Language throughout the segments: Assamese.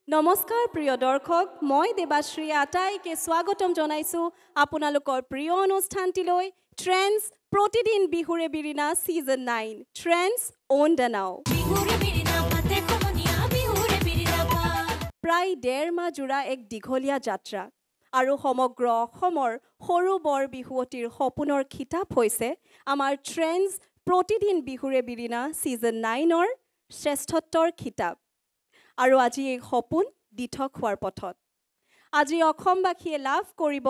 নমস্কাৰ প্ৰিয় দৰ্শক মই দেৱাশ্ৰী আটাইকে স্বাগতম জনাইছো আপোনালোকৰ প্ৰিয় অনুষ্ঠানটিলৈ ট্ৰেন্ডছ প্ৰতিদিন বিহুৰে বিৰিনা সিজন 9 ট্ৰেন্ডছ অন দ্য নাও প্ৰায় 1.5 মাহ জোৰা এক দীঘলীয়া যাত্ৰা আৰু সমগ্ৰ অসমৰ সৰু বৰ বিহুৱতীৰ সপোনৰ খিতাপ হৈছে আমাৰ ট্ৰেন্ডছ প্ৰতিদিন বিহুৰে বিৰিনা সিজন 9ৰ শ্ৰেষ্ঠত্বৰ খিতাপ আৰু আজি এই সপোন দিঠক হোৱাৰ পথত আজি অসমবাসীয়ে লাভ কৰিব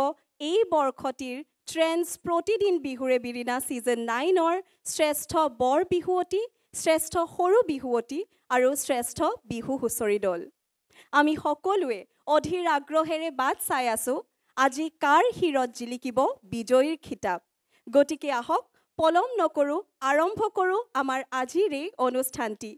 এই বৰ্ষটিৰ ট্ৰেন্ডছ প্ৰতিদিন বিহুৰে বিৰিনা সিজন 9ৰ শ্ৰেষ্ঠ বৰ বিহুৱতী শ্ৰেষ্ঠ সৰু বিহুৱতী আৰু শ্ৰেষ্ঠ বিহু হুঁচৰি দল আমি সকলোৱে অধীৰ আগ্ৰহেৰে বাট চাই আছো আজি কাৰ হিৰত জিলিকিব বিজয়ীৰ খিতাপ গতিকে আহক পলম নকৰো আৰম্ভ কৰো আমাৰ আজিৰ এই অনুষ্ঠানটি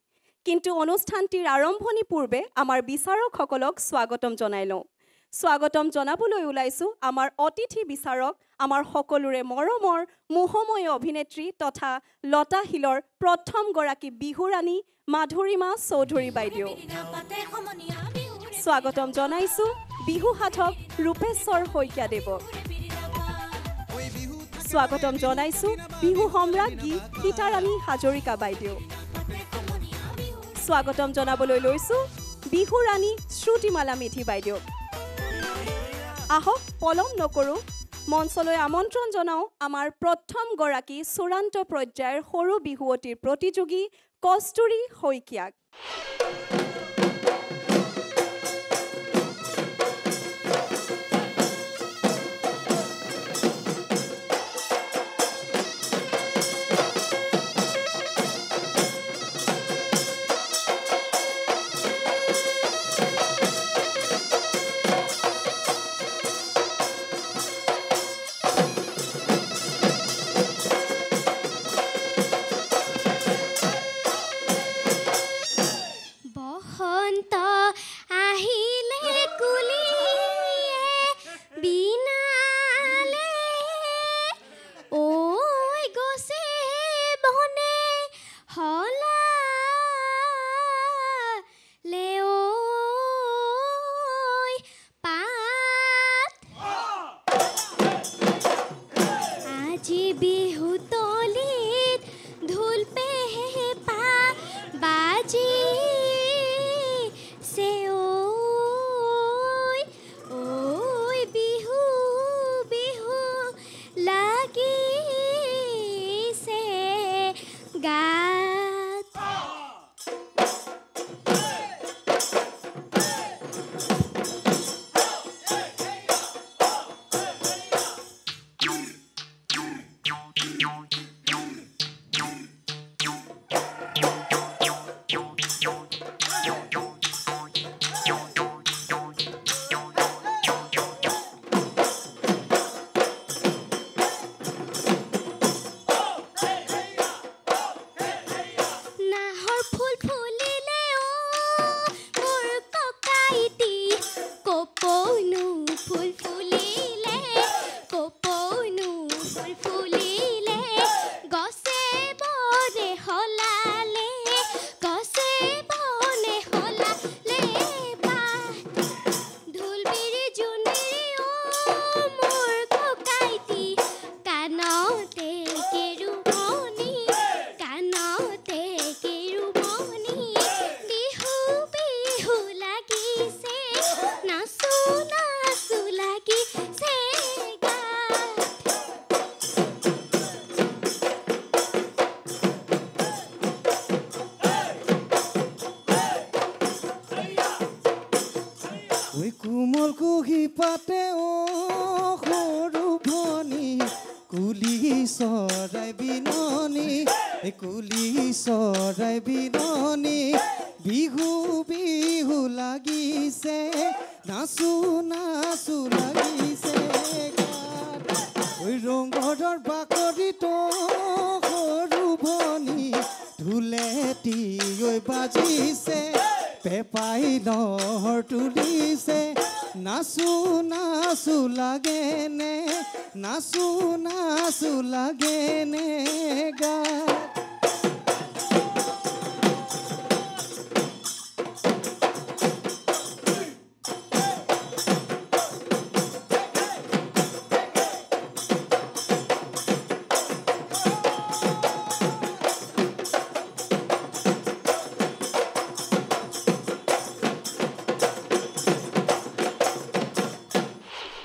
কিন্তু অনুষ্ঠানটিৰ আৰম্ভণি পূৰ্বে আমাৰ বিচাৰকসকলক স্বাগতম জনাই লওঁ স্বাগতম জনাবলৈ ওলাইছো আমাৰ অতিথি বিচাৰক আমাৰ সকলোৰে মৰমৰ মোহময় অভিনেত্ৰী তথা লতা হিলৰ প্ৰথম গৰাকী বিহুৰাণী মাধুৰীমা চৌধুৰী বাইদেউ স্বাগতম জনাইছো বিহু সাধক ৰূপেশ্বৰ শইকীয়া দেৱক স্বাগতম জনাইছো বিহু সম্ৰাজ্ঞী সীতাৰাণী হাজৰিকা বাইদেউ স্বাগতম জনাবলৈ লৈছো বিহুৰাণী শ্ৰুতিমালা মেধি বাইদেউ আহক পলম নকৰো মঞ্চলৈ আমন্ত্ৰণ জনাও আমাৰ প্ৰথম গৰাকী চূড়ান্ত পৰ্যায়ৰ সৰু বিহুৱতীৰ প্ৰতিযোগী কস্তুৰী শইকীয়াক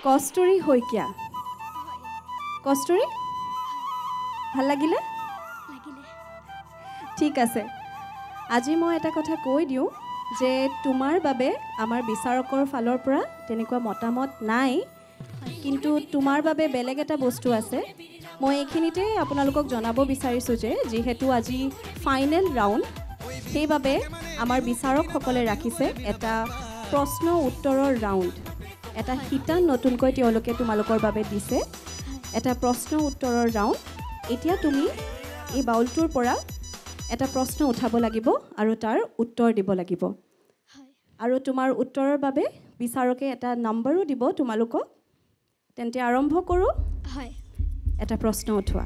কস্তুৰী শইকীয়া কস্তুৰী ভাল লাগিলে ঠিক আছে আজি মই এটা কথা কৈ দিওঁ যে তোমাৰ বাবে আমাৰ বিচাৰকৰ ফালৰ পৰা তেনেকুৱা মতামত নাই কিন্তু তোমাৰ বাবে বেলেগ এটা বস্তু আছে মই এইখিনিতে আপোনালোকক জনাব বিচাৰিছোঁ যে যিহেতু আজি ফাইনেল ৰাউণ্ড সেইবাবে আমাৰ বিচাৰকসকলে ৰাখিছে এটা প্ৰশ্ন উত্তৰৰ ৰাউণ্ড এটা শিতান নতুনকৈ তেওঁলোকে তোমালোকৰ বাবে দিছে এটা প্ৰশ্ন উত্তৰৰ ৰাউণ্ড এতিয়া তুমি এই বাউলটোৰ পৰা এটা প্ৰশ্ন উঠাব লাগিব আৰু তাৰ উত্তৰ দিব লাগিব আৰু তোমাৰ উত্তৰৰ বাবে বিচাৰকে এটা নম্বৰো দিব তোমালোকক তেন্তে আৰম্ভ কৰোঁ হয় এটা প্ৰশ্ন উঠোৱা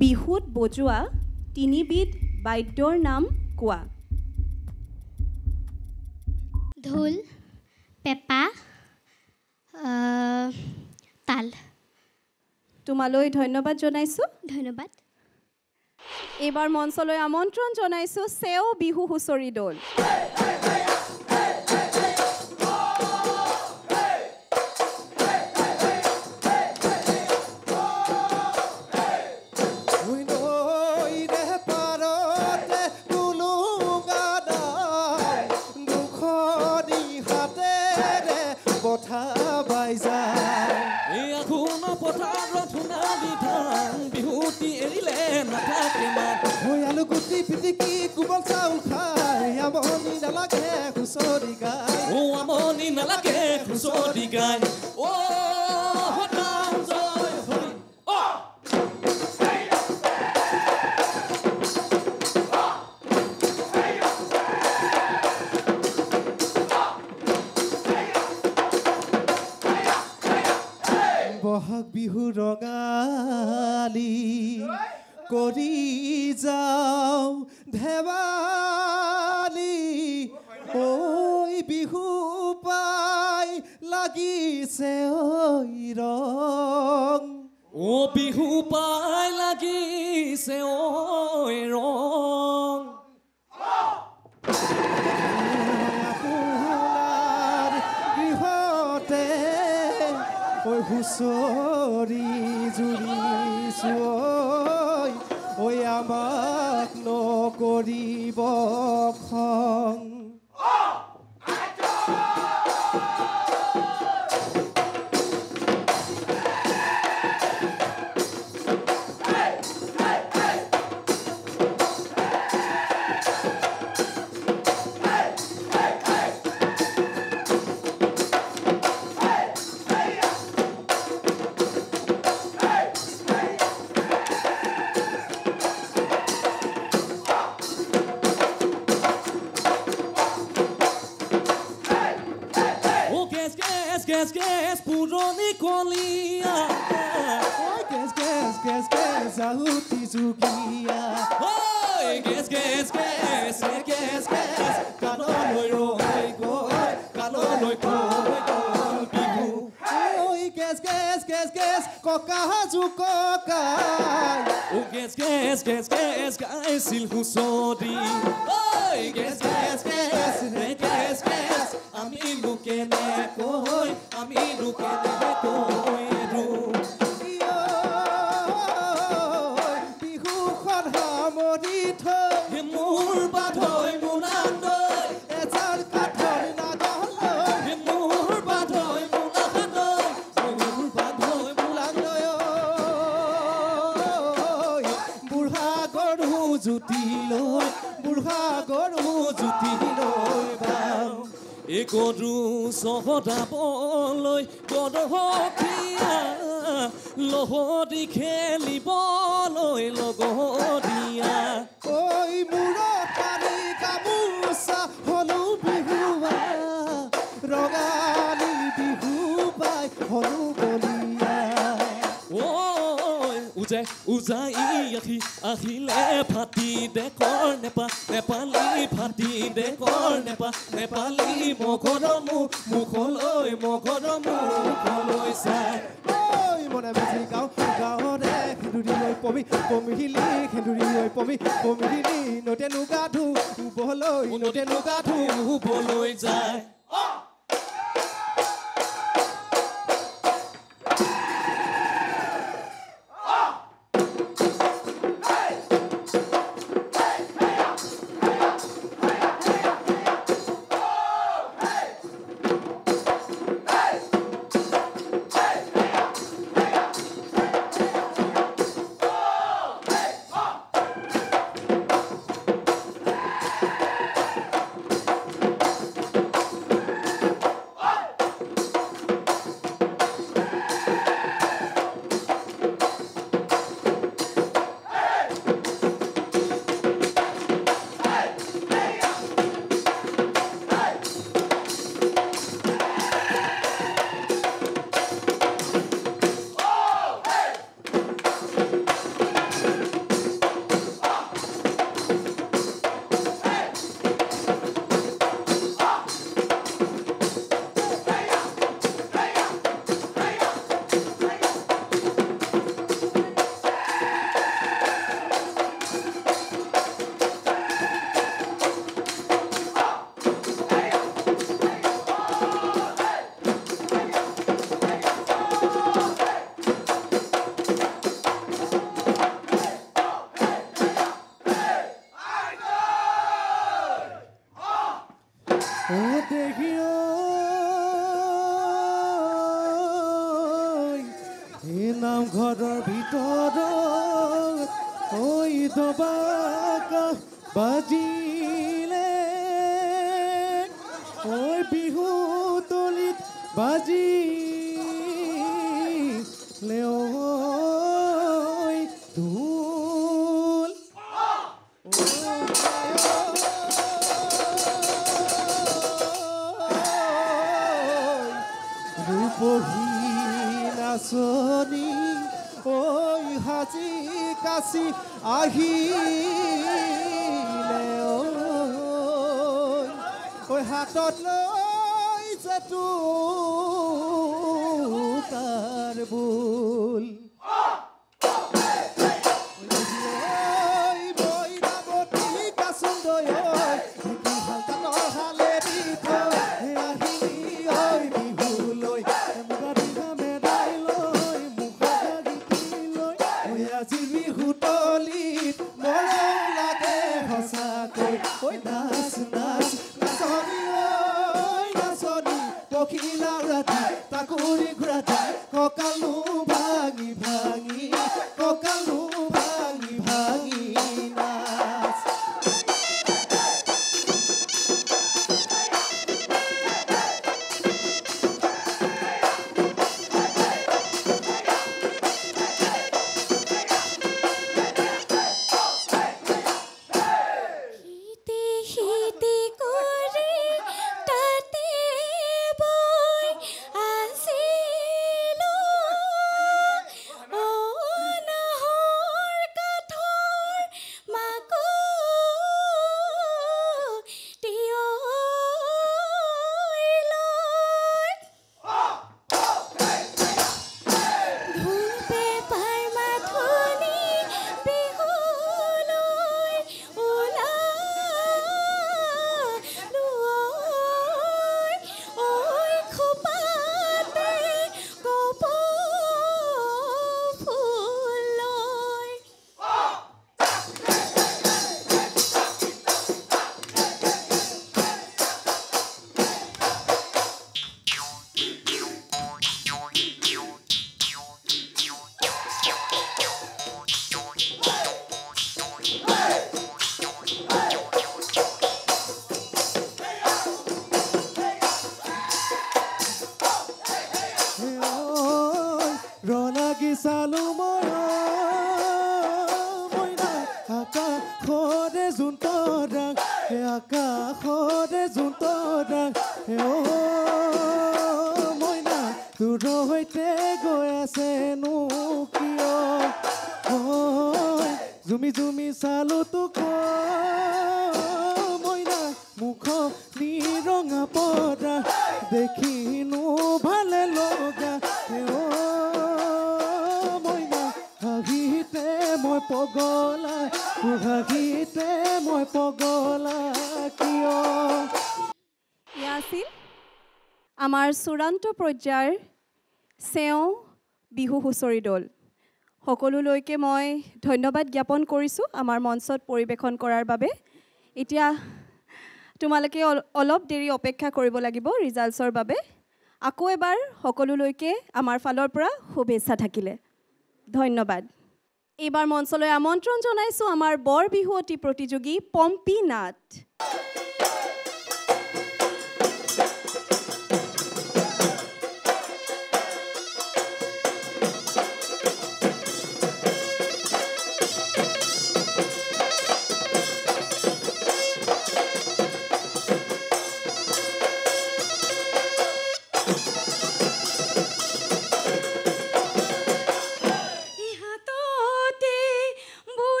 বিহুত বজোৱা তিনিবিধ বাদ্যৰ নাম কোৱা ঢোল পেঁপা তাল তোমালৈ ধন্যবাদ জনাইছোঁ ধন্যবাদ এইবাৰ মঞ্চলৈ আমন্ত্ৰণ জনাইছোঁ চেও বিহু হুঁচৰি দল বহাগ বিহু ৰঙালী কৰি যাওঁ ধেমালি ঐ বিহু পাই লাগিছে ঐ ৰং ও বিহু পাই লাগিছে ঐ ৰং আপোনাৰ গৃহতে ঐ হুঁচৰি জুৰিছোঁ ঐ আমাক নকৰিব খং Guess, পুৰণি কলিয়া ঐ গেছ আহুতি জুগিয়া ঐ গেছ কাণলৈ ৰৈ গৈ কাণলৈ কৈ গ'ল বিহু ঐ গেছ ককা সাজু ককাই ও গেছ গাইছিল হুঁচৰি ঐ গেছ আমি লোকে নেকৈ আমি লোকে নেকৈ বিহুখন সামৰি থৈ মোৰ বাধৈ মোনালৈ এজাল কাঠৰ নাগালৈ মোৰ বাধৈ মোনালৈ মোৰ বাধৈ মোনালৈ বুঢ়া গৰু জুতি লৈ বাওঁ এই গৰু চহদাবলৈ গদহীয়া লহৰি খেলিবলৈ লগৰীয়া ঐ মূৰত পানী গামোচা হলো বিহুৱা ৰঙালী বিহু পাই হলো বলিয়া উজাই আহিলে ফাটি দেশৰ নেপালী ফাটি দেশৰ নেপালী মগৰ মুখলৈ চাই ঐ মনে বেছি গাঁৱতে সিঁদুৰি লৈ পবি পমিলি খেন্দুৰি ঐ পমিলি নতেনো গাধু উবলৈ নতেনো গাধু উবলৈ যায় নামঘৰৰ ভিতৰত ঐ দবাকা বাজিলে ঐ বিহু তলিত বাজিলে ঐ ঢোল ৰূপহী নাচনী ঐ হাজি কাছি আহিলে ঐ হাতত লৈ যেতু কাৰবোল ককালু ভাঙি ভাঙি ককালু ভাঙি ভাঙি নাচ চালো মইনা আকাশৰে জোনতৰা আকাশৰে জোনতৰা মইনা তোৰ সৈতে গৈ আছেনো কিয় জুমি জুমি চালো তোক মইনা মুখ নিৰঙা পৰা দেখিনো ভালে লগা মই পগলা সুহাগীতে মই পগলা কিয় এয়া আছিল আমাৰ চূড়ান্ত পৰ্যায়ৰ চেওঁ বিহু হুঁচৰি দল সকলোলৈকে মই ধন্যবাদ জ্ঞাপন কৰিছোঁ আমাৰ মঞ্চত পৰিৱেশন কৰাৰ বাবে এতিয়া তোমালোকে অলপ দেৰি অপেক্ষা কৰিব লাগিব ৰিজাল্টছৰ বাবে আকৌ এবাৰ সকলোলৈকে আমাৰ ফালৰ পৰা শুভেচ্ছা থাকিলে ধন্যবাদ এইবাৰ মঞ্চলৈ আমন্ত্ৰণ জনাইছোঁ আমাৰ বৰ বিহুৱতী প্ৰতিযোগী পম্পী নাথ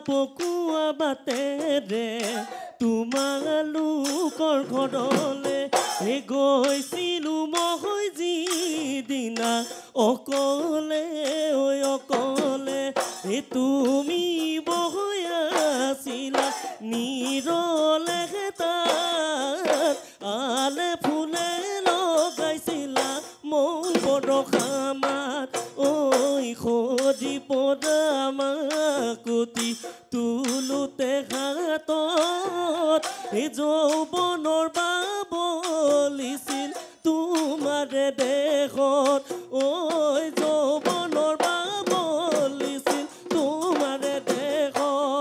পকুয়া বাটেৰে তোমালোকৰ ঘৰলে গৈছিলোঁ মই যিদিনা অকলে অকলে তুমি বহৈ আছিলা নিৰলে তাত আলে ফুলে লগাইছিলা মোৰ বৰষামাত ঐ সজি পদামাকুতি তুলোতে হাতত যৌৱনৰ বাবলিছিল তোমাৰে দেশত ঐ যৌৱনৰ বাবলিছিল তোমাৰে দেশত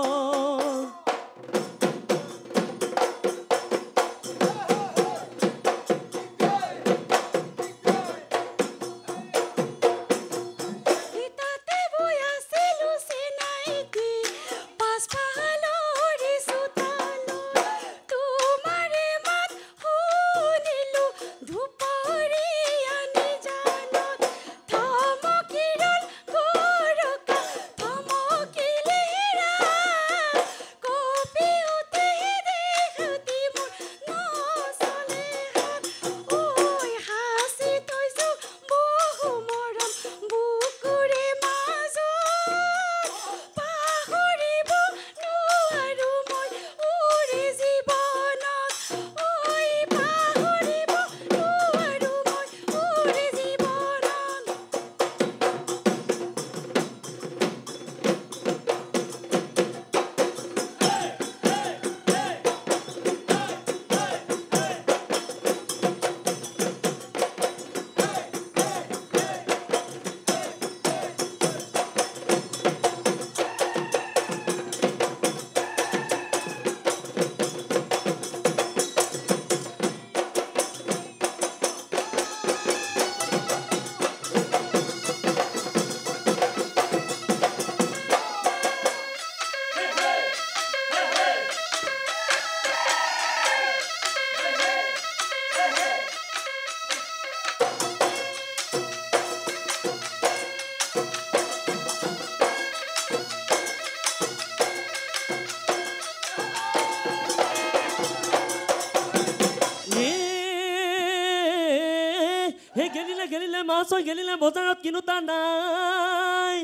গেলিলে মাছ হৈ গেলিলে বজাৰত কিনোতা নাই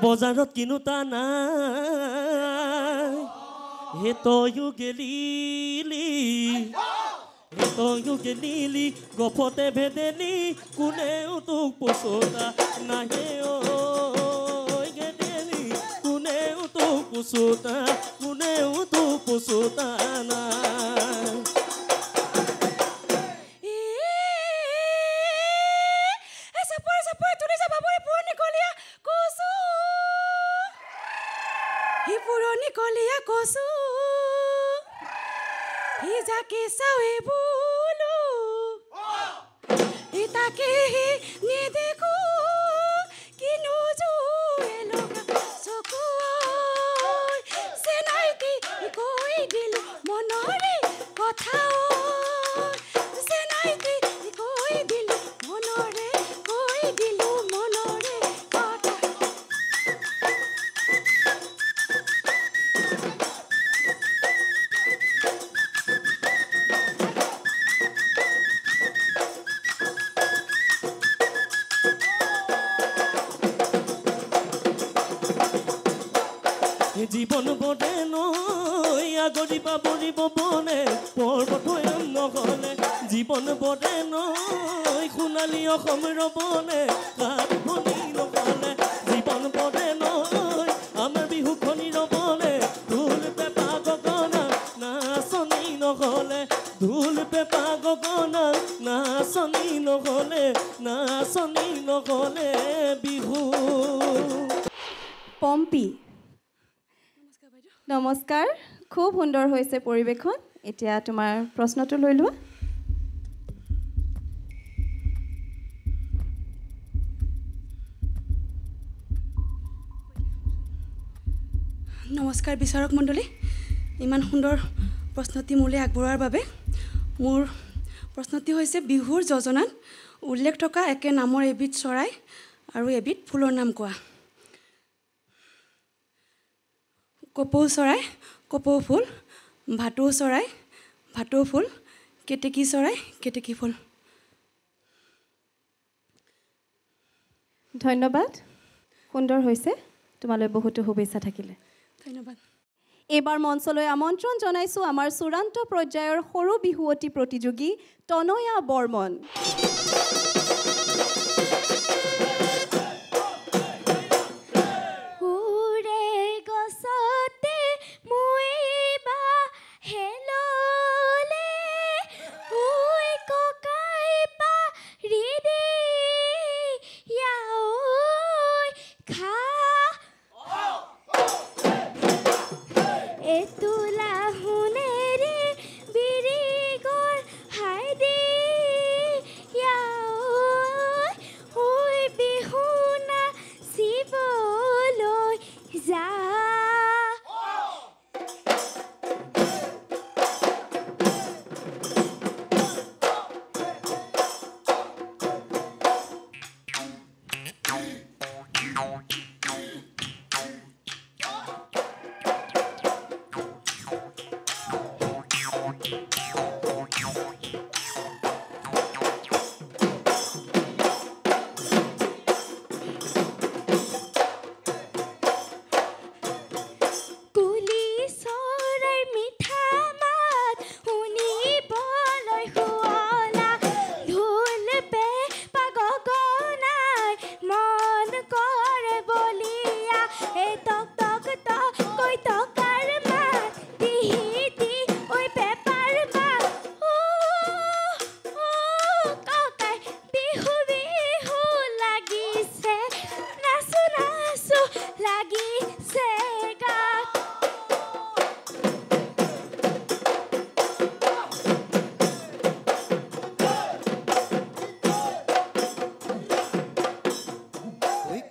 বজাৰত কিনোতা নাই হে তয়ো গেলিলি হে তয়ো গেলিলি গপতে ভেদেলি কোনেও তোক পচতা নাহে ঐ গেদেলি কোনেও তোক পচতা কোনেও তোক পচতা নাই পুৰণি কলীয়া কচু হি যাকে চাৱে বোলো হি তাকে নেদেখো কিনো জুৱে লগা চকু চেনাইতি কৈ দিলো মনৰে কথা চেনাইতি কৈ দিলো মনৰে কথা জীবন বনে নৈ আগৰি পাবৰিব বনে পৰ্বত নহলে জীবন বনে নৈ সোণালী অসম ৰবনে কাঠ বনি নহলে জীবন বনে নৈ আমাৰ বিহুখনি ৰবনে ঢোল পেঁপা গগনা নাচনি নহলে ঢোল পেঁপা গগনা নাচনি নহলে বিহু পম্পী নমস্কাৰ খুব সুন্দৰ হৈছে পৰিৱেশন এতিয়া তোমাৰ প্ৰশ্নটো লৈ লোৱা নমস্কাৰ বিচাৰক মণ্ডলী ইমান সুন্দৰ প্ৰশ্নটি মোলৈ আগবঢ়োৱাৰ বাবে মোৰ প্ৰশ্নটি হৈছে বিহুৰ যোজনাত উল্লেখ থকা একে নামৰ এবিধ চৰাই আৰু এবিধ ফুলৰ নাম কোৱা কপৌ চৰাই কপৌ ফুল ভাটৌ চৰাই ভাটৌ ফুল কেতেকী চৰাই কেতেকী ফুল ধন্যবাদ সুন্দৰ হৈছে তোমালৈ বহুতো শুভেচ্ছা থাকিলে ধন্যবাদ এইবাৰ মঞ্চলৈ আমন্ত্ৰণ জনাইছোঁ আমাৰ চূড়ান্ত পৰ্যায়ৰ সৰু বিহুৱতী প্ৰতিযোগী তনয়া বৰ্মন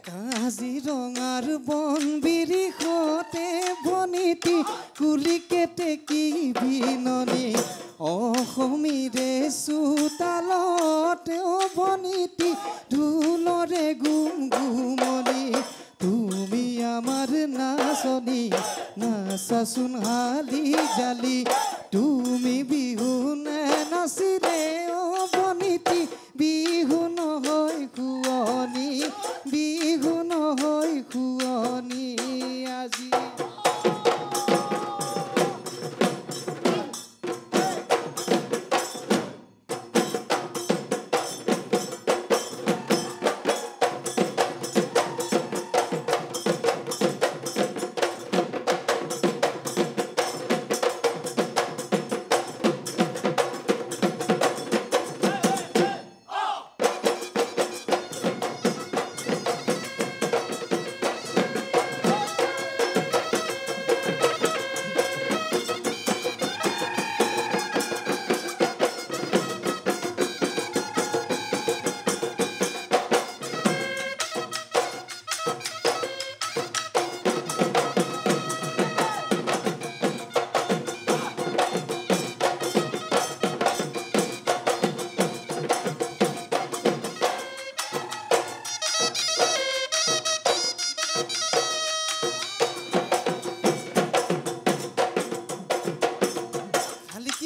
কাজিৰঙাৰ বন বিৰিখতে বনিতি কুলি কেতেকী বিননি অসমীৰে চোতালতে বনিতি ঢোলৰে গুমগুমনি তুমি আমাৰ নাচনি নাচাচোন হালি জালি তুমি বিহু নে নাচিলে বনিতি বিহু নহয় খুৱনি বিহু নহয় খুৱনি আজি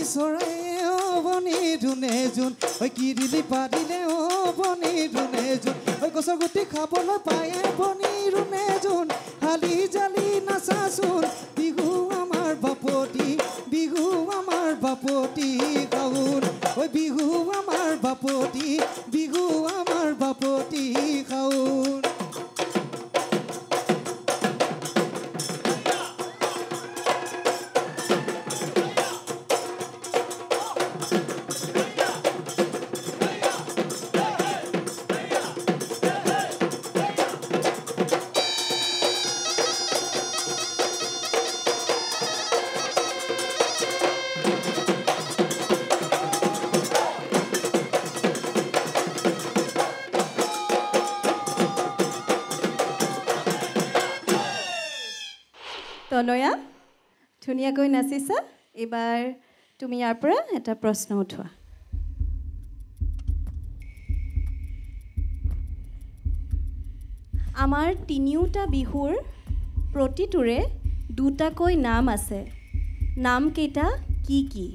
চৰাই বনি ধুনে যোন ঐ কিৰিলি পাৰিলে বনি ধুনে যোন ঐ গছৰ গুটি খাবলৈ পায়ে বনি ৰুনে যোন হালি জালি নাচাচোন বিহু আমাৰ বাপতি খাউন ঐ বিহু আমাৰ বাপতি খাউন তনয়া ধুনীয়াকৈ নাচিছা এইবাৰ তুমি ইয়াৰ পৰা এটা প্ৰশ্ন উঠোৱা আমাৰ তিনিওটা বিহুৰ প্ৰতিটোৰে দুটাকৈ নাম আছে নাম কেইটা কি কি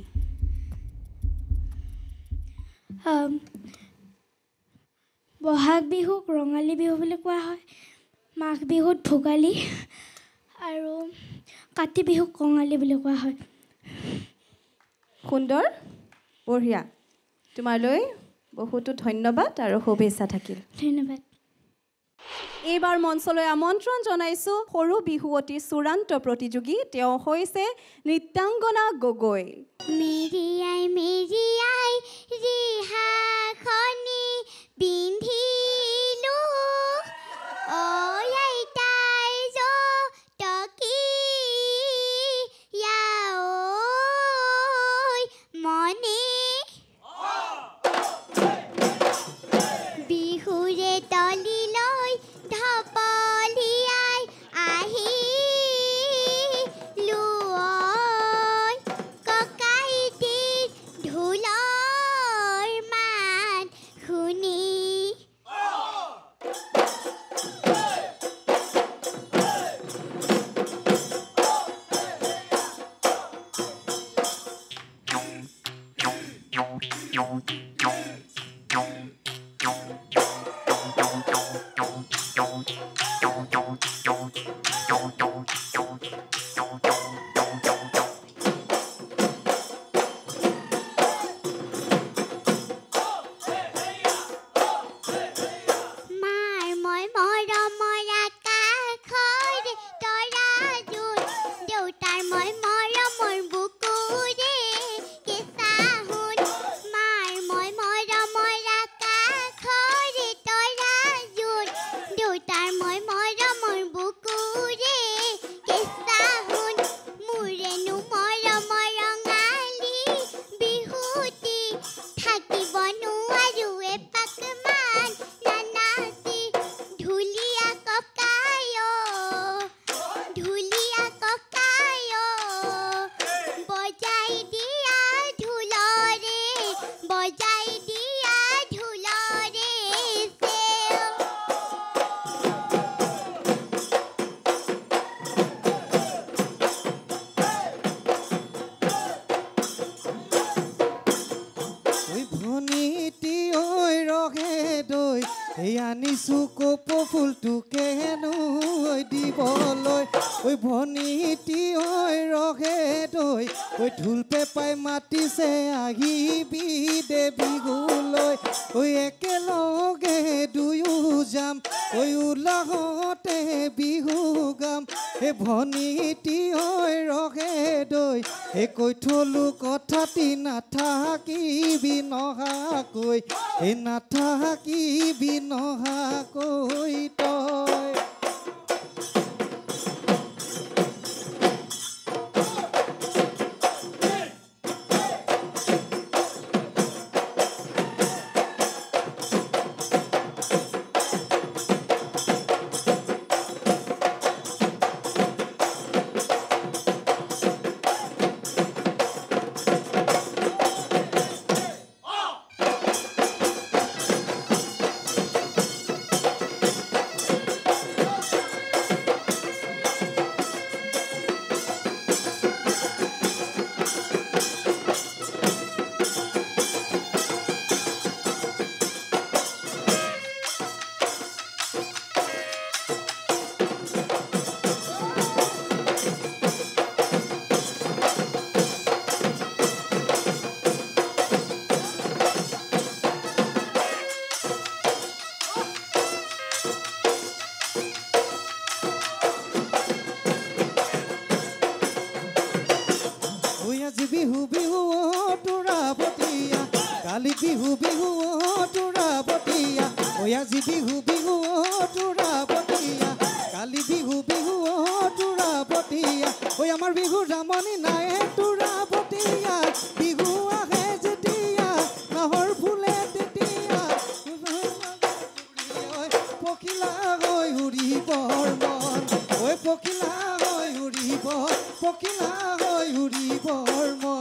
বহাগ বিহুক ৰঙালী বিহু বুলি কোৱা হয় মাঘ বিহুত ভোগালী আৰু কাতি বিহুক কঙালী বুলি কোৱা হয় সুন্দৰ বঢ়িয়া তোমালৈ বহুতো ধন্যবাদ আৰু শুভেচ্ছা থাকিল ধন্যবাদ এইবাৰ মঞ্চলৈ আমন্ত্ৰণ জনাইছো সৰু বিহুৱতীৰ চূড়ান্ত প্ৰতিযোগী তেওঁ হৈছে নৃত্যাংগনা গগৈ মেৰিয়াই ৰিহাখনি পিন্ধিলো ঐ আইতাই জটকীয়া ঐ মনে বিহুৰে তলিলৈ ঢপলিয়াই আহিলো ঐ ককাইটিৰ ঢোলৰ মাত শুনি মাৰ মই মৰমৰ আকাশৰ তৰাজোন দেউতাৰ মই মৰমৰ বুকুৰে কেঁচা সোণ মাৰ মই মৰমৰ আকাশৰ তৰাজোন দেউতাৰ মই মৰমৰ বুকুৰে কেঁচা সোণ মোৰেনো মৰমৰ ৰঙালী বিহুটি থাকিব নোৱাৰো এপাক মান নানাচি ঢুলীয়া ককায় বজাই দিয়া ঢোলৰে ঐ ভনীটি ঐ ৰহে দৈ এই আনিছো কপৌ ফুলটোকে হেনো দিবলৈ ঐ ভনীটি ঐ ৰহে দৈ ঐ ঢোল পেপাই মাতিছে আহিবি দে বিহুলৈ ঐ একেলগে দুয়ো যাম ঐ উলাহতে বিহু গাম হে ভনীটি ঐ ৰহে দৈ হে কৈ থলো কথাটি নাথাকিবি নহাকৈ হে নাথাকিবি নহাকৈ তই বতীয়া কালি বিহু বিহু তোৰা বতীয়া ঐ আজি বিহু বিহু তোৰা বতীয়া কালি বিহু বিহু তোৰা বতীয়া ঐ আমাৰ বিহু ৰামনি নাই তোৰা বতীয়া বিহু আহে যেতিয়া নাহৰ ফুলে তেতিয়া পখিলা হৈ উৰিবৰ মন ঐ পখিলা হৈ উৰিব পখিলা হৈ উৰিবৰ মন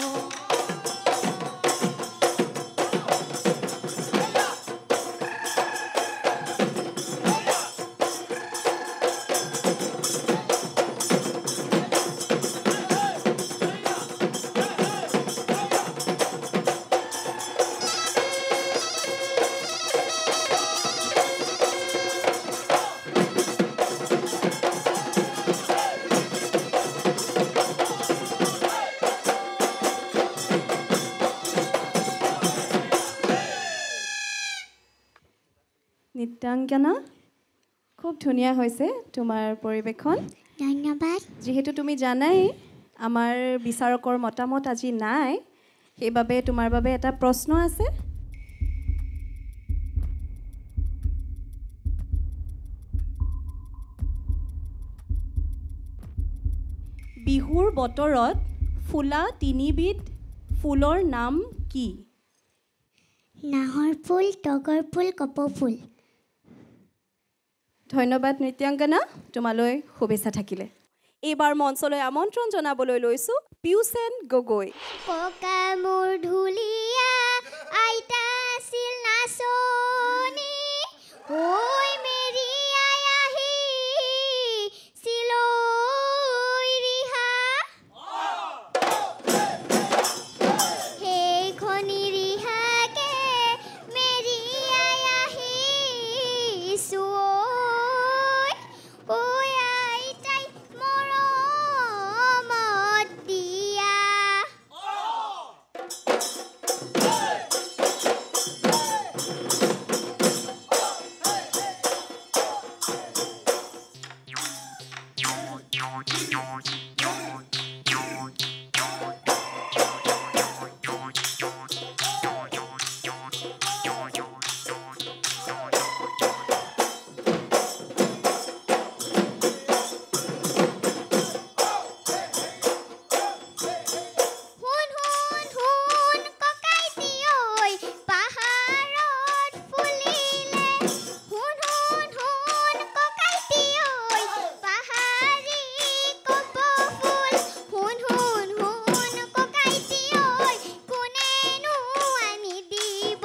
নিত্যাংগনা খুব ধুনীয়া হৈছে তোমাৰ পৰিৱেশন ধন্যবাদ যেহেতু তুমি জানাই আমাৰ বিচাৰকৰ মতামত আজি নাই সেইবাবে তোমাৰ বাবে এটা প্ৰশ্ন আছে বিহুৰ বতৰত ফুলা তিনিবিধ ফুলৰ নাম কি নাহৰ ফুল তগৰ ফুল কপৌ ফুল ধন্যবাদ নিত্যাংগনা তোমালৈ শুভেচ্ছা থাকিলে এইবাৰ মঞ্চলৈ আমন্ত্ৰণ জনাবলৈ লৈছো পিউচেন গগৈ ককা মোৰ ঢুলীয়া আইতা আছিল নাচনী ঐ মেৰি আই আহি চিলৈ ৰিহা সেইখনি ৰিহাকে মেৰি আই আহিছো ঐ আইতাই মৰমত দিয়া হুন ককাইটি ঐ পাহাৰত ফুলিলে হুন ককাইটি ঐ পাহাৰী কপৌ ফুল হুন ককাইটি ঐ কোনেনো আনি দিব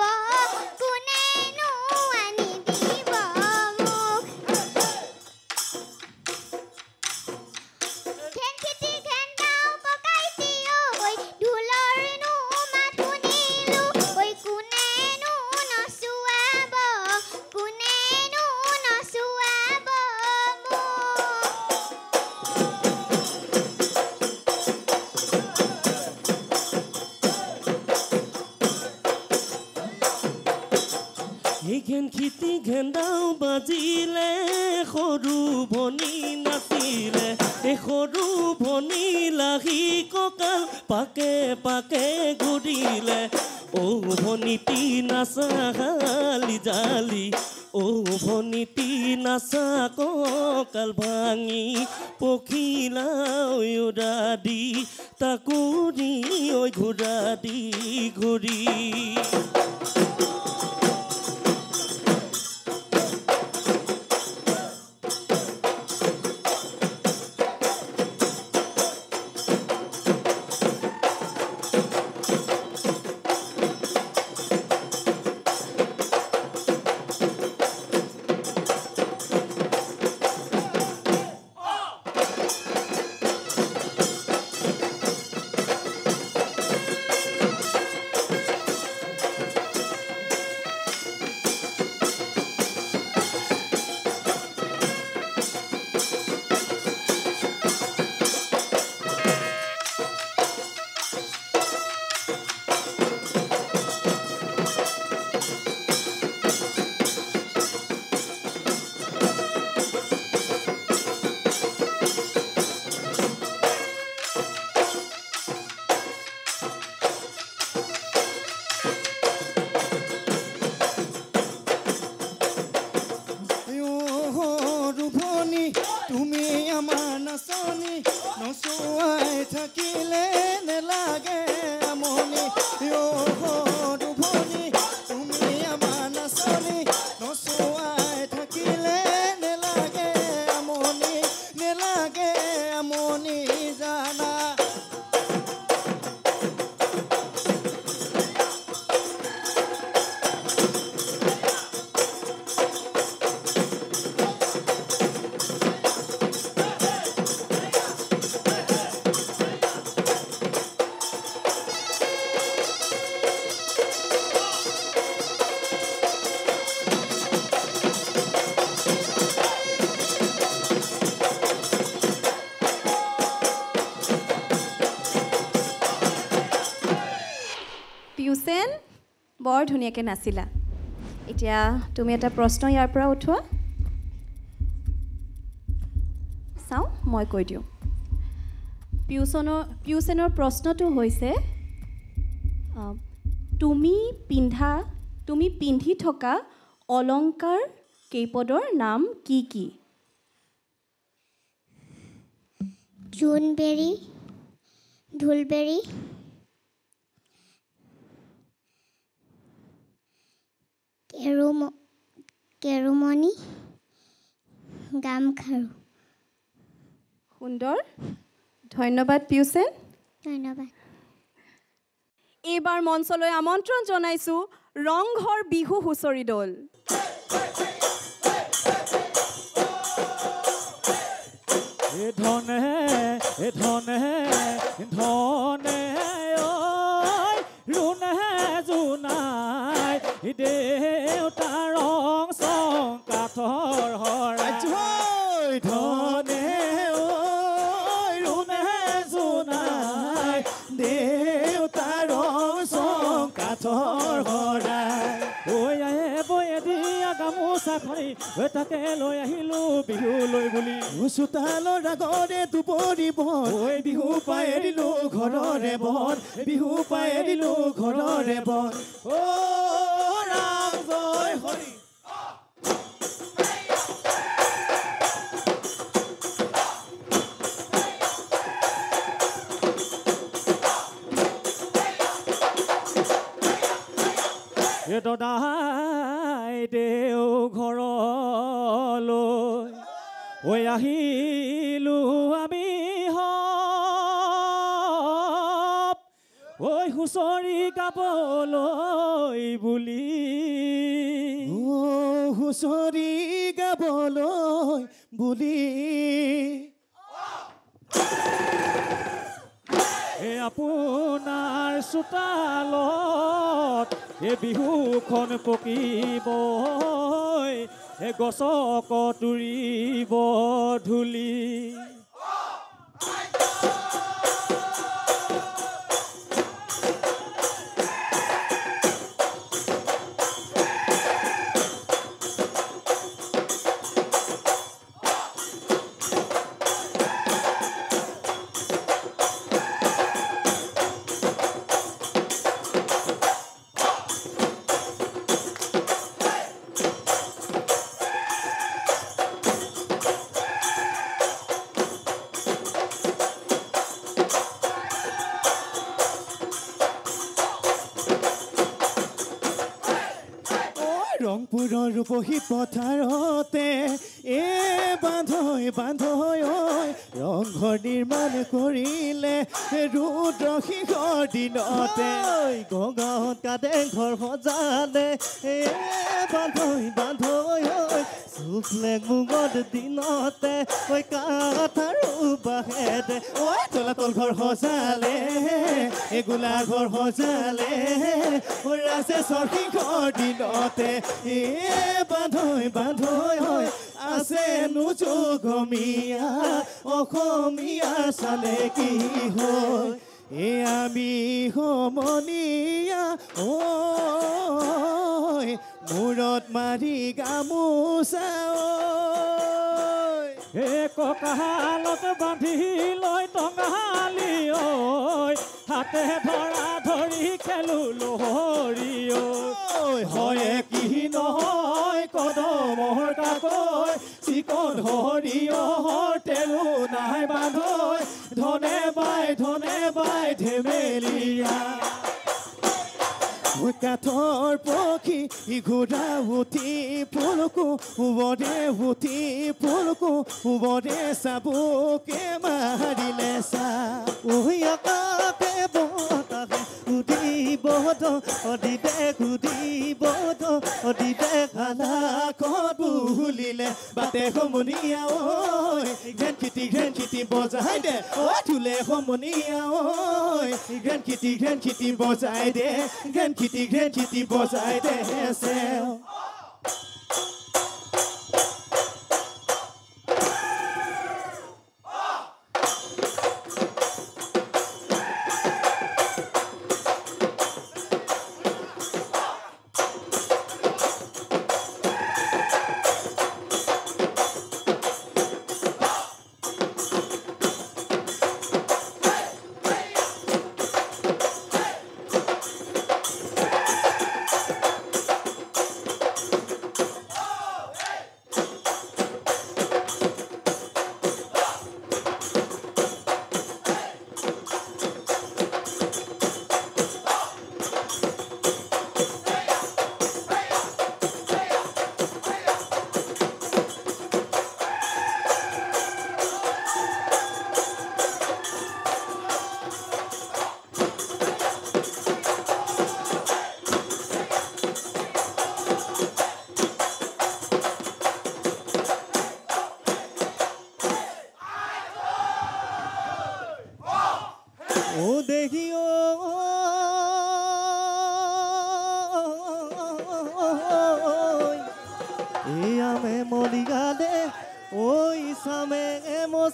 মোক ঘেন খেতি ঘেন গাঁও ককাইটি ঐ ঢোলৰ নো মাত শুনিলো ঐ কোনেনো নচুৱাব ঘেন খিতি ঘেন্দাও বাজিলে সৰু ভনী নাচিলে সৰু ভনী লাহি কঁকাল পাকে পাকে ঘূৰিলে ভনীতি নাচা হালি জালি ভনীতি নাচা কঁকাল ভাঙি পখিলা উৰা দি তাকো দি ঘূৰা দি ঘূৰি পিউচেন বৰ ধুনীয়াকৈ নাচিলা এতিয়া তুমি এটা প্ৰশ্ন ইয়াৰ পৰা উঠোৱা চাওঁ মই কৈ দিওঁ পিউচেনৰ প্ৰশ্নটো হৈছে তুমি পিন্ধি থকা অলংকাৰ কেইপদৰ নাম কি কি জোনবেৰী ঢোলবেৰী কেৰুমণি গামখাৰু সুন্দৰ ধন্যবাদ পিউচেন ধন্যবাদ এইবাৰ মঞ্চলৈ আমন্ত্ৰণ জনাইছোঁ ৰংঘৰ বিহু হুঁচৰি দল ধনে ধনে ধনে ৰুণে জোনাই দেউতাৰ ৰং চং কাঠৰ হৰাই ধনে ৰুণে জোনাই দেউতাৰ ৰং চং কাঠৰ হৰাই বয়ে দিয়া গামোচা খনি তাকে লৈ আহিলো বিহু লৈ বুলি চোতালৰ আগৰে দুপৰি বন বিহু পাই দিলো ঘৰৰে বন বিহু পাই দিলো ঘৰৰে বন অ ৰাম জয় হৰি দদাই দেও ঘৰলৈ ঐ আহিলো আমি ঐ হুঁচৰি গাবলৈ বুলি হুঁচৰি গাবলৈ বুলি আপোনাৰ চোতালত বিহুখন পকিব গছক তুৰিব ধূলি ৰংপুৰৰ ৰূপহী পথাৰতে বান্ধৈ ৰংঘৰ নিৰ্মাণ কৰিলে ৰুদ্ৰ সিংহৰ দিনতে গগাঁৱত কাদে ঘৰ সজালে বান্ধৈ চুকলে মুগত দিনতে কাঠাৰো বাহেদে তলাতল ঘৰ সজালে গোলা ঘৰ সজালে ৰাজেশ্বৰ সিংহৰ দিনতে বান্ধৈ আছে নোজগমীয়া অসমীয়া চালে কি হয় আমি সমনীয়া মূৰত মাৰি গামোচা কঁকালত বান্ধি লৈ টঙালি হাতে ধৰা ধৰি খেলো লহৰি হয় কি নহয় কদমৰ কাকৈ চিকন সৰিয়হৰ তেলো নাই বান্ধৈ ধনে বাই ধেমেলীয়া কাঠৰ পক্ষী ঘোঁৰা উঠি পুলকো উবৰে চাবুকে মাৰিলে চা আকাশে বতাহে উদিব অদিবে খালাকত বুলিলে বাটে সমনীয়া ঘেন খেতি বজাই দে থুলে সমনীয়া ঘেন খেতি বজাই দে ঘেন খেতি বজাই দে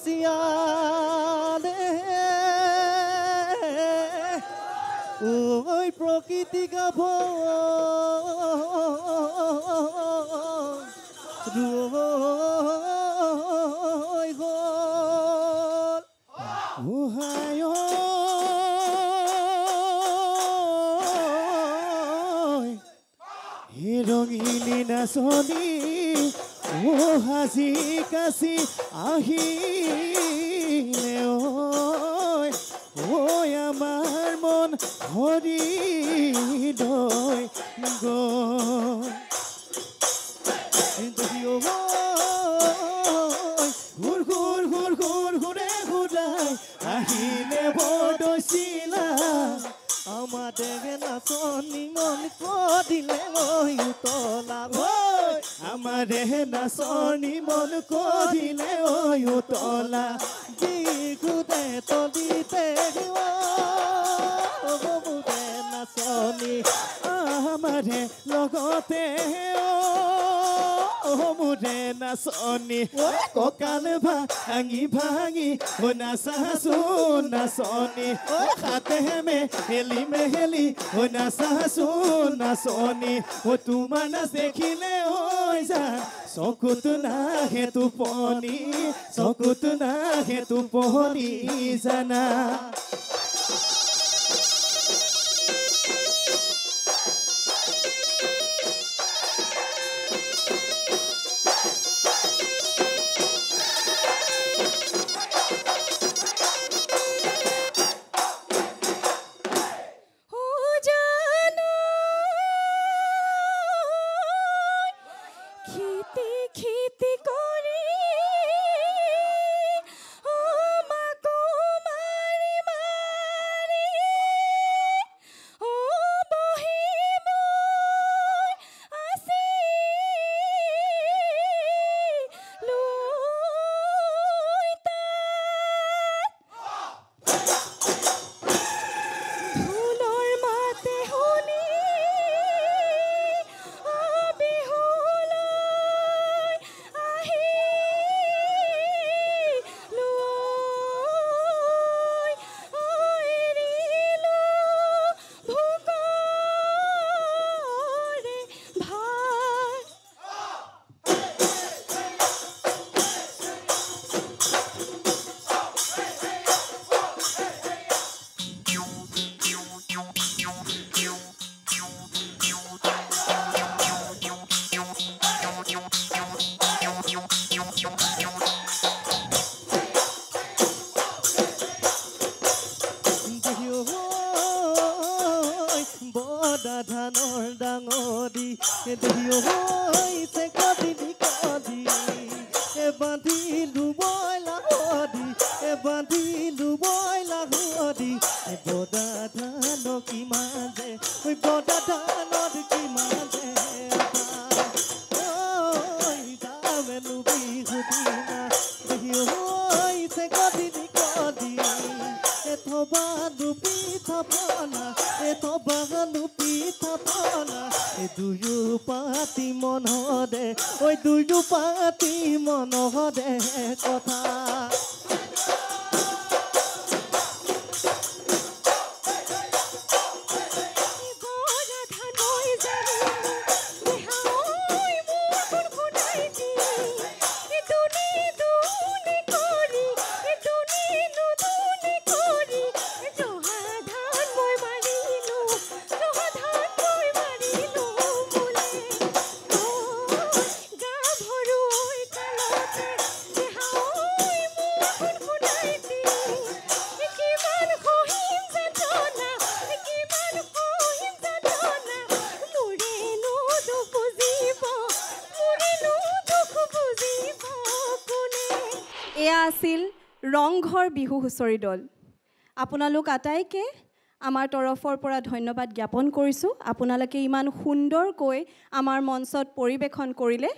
শিয়ালে ঐ প্ৰকৃতি গাভ ৰৈ গ'ল উহায় হে ৰঙিনী নাচনী ও হাজি কাছি আহিলে ঐ আমাৰ মন হৰি লৈ গ'ল ঘূৰ ঘূৰ ঘূৰ ঘূৰ ঘূৰে ঘূৰাই আহিলে বৰদৈচিলা আমাৰ দেহে নাচনী মন কৰিলে ঐ উতলা আমাৰ দেহে নাচনী মন কৰিলে ঐ উতলা যি ঘূৰে তলিতে বহুতে নাচনী আমাৰে লগতে মোৰে নাচনী কঁকাল ভাঙি ভাঙি নাচাচো নাচনী হাতে মেহেলি মেহেলি নাচাচো নাচনী তোমাৰ নাচ দেখিলে হৈ যা চকুত নাহে টোপনি চকুত নাহে টোপনি জানা আছিল ৰংঘৰ বিহু হুঁচৰি দল আপোনালোক আটাইকে আমাৰ তৰফৰ পৰা ধন্যবাদ জ্ঞাপন কৰিছোঁ আপোনালোকে ইমান সুন্দৰকৈ আমাৰ মঞ্চত পৰিৱেশন কৰিলে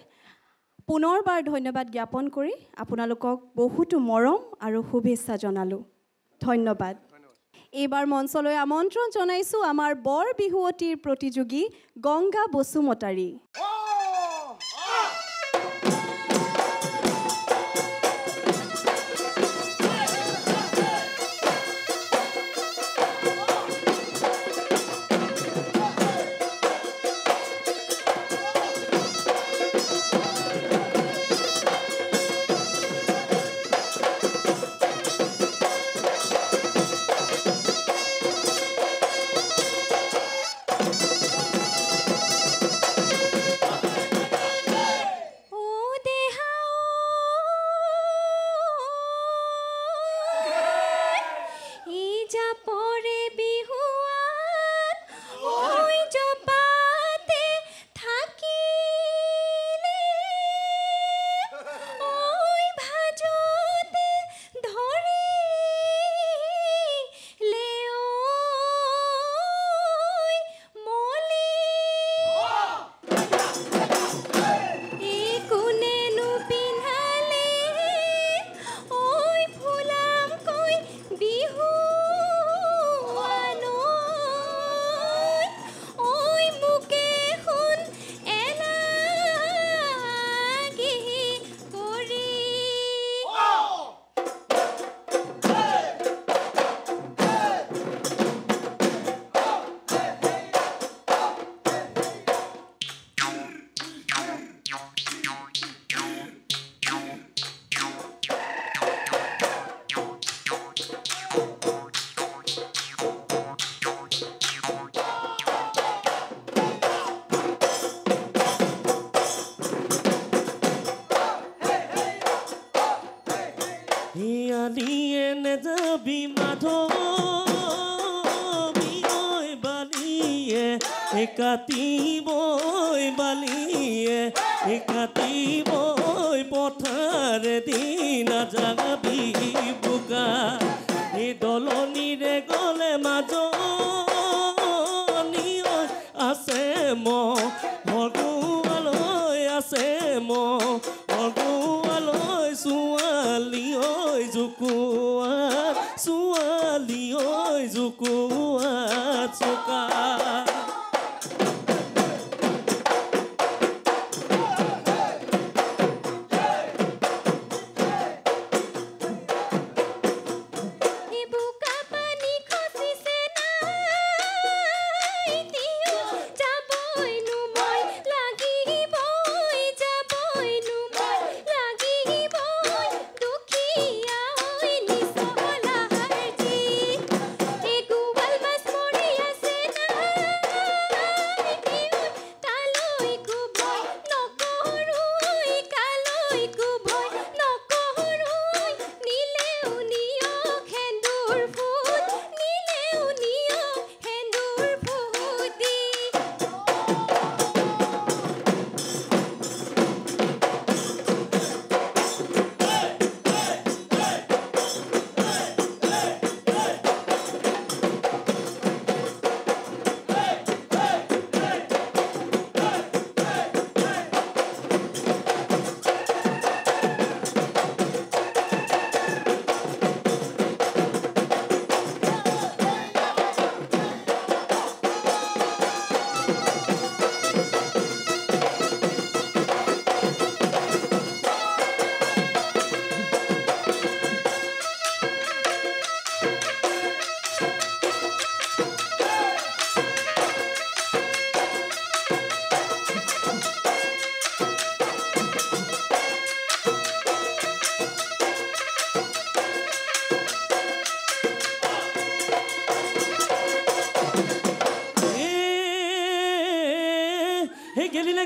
পুনৰবাৰ ধন্যবাদ জ্ঞাপন কৰি আপোনালোকক বহুতো মৰম আৰু শুভেচ্ছা জনালোঁ ধন্যবাদ এইবাৰ মঞ্চলৈ আমন্ত্ৰণ জনাইছোঁ আমাৰ বৰ বিহুৱতীৰ প্ৰতিযোগী গংগা বসুমতাৰী কাটিবই বালিয়ে কাটিবই পথাৰে দিনা যাবি বোকা এই দলনিৰে গ'লে মাজনী আছে ভগুৱালৈ আছে ভগুৱালৈ ছোৱালী ঐ জোকোৱাত ছোৱালী ঐ জোকোৱাত চোকা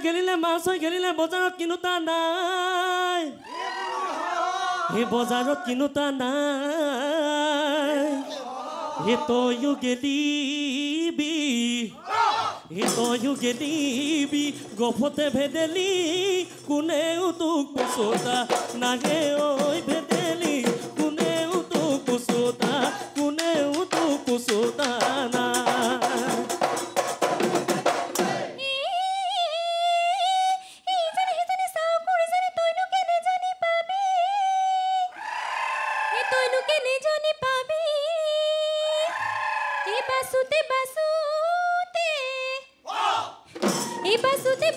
গেলিলে মাছ হৈ গেলিলে বজাৰত কিনোতা নাই হে বজাৰত কিনোতা নাই হে তয়ো গেলিবি গফতে ভেদেলি কোনেও তোক পুচোতা নাগে ঐ ভেদেলি কোনেও তোক পুচোতা না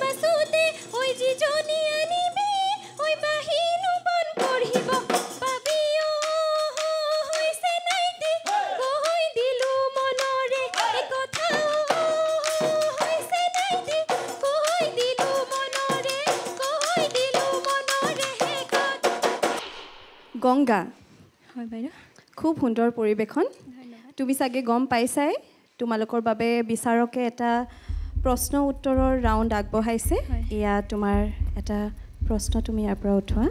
বাসুতে ওই জি জনি আনিবি ওই বাহিনু বন করহিব পাবি ও হইছে নাইতি কই দিলু মনরে এ কথা হইছে নাইতি কই দিলু মনরে হে কথা গংগা হয় বাইদেউ খুব সুন্দৰ পৰিৱেশন তুমি চাগে গম পাইছাই তোমালোকৰ বাবে বিচাৰকে এটা প্ৰশ্ন উত্তৰৰ ৰাউণ্ড আগবঢ়াইছে এয়া তোমাৰ এটা প্ৰশ্ন তুমি ইয়াৰ পৰা উঠোৱা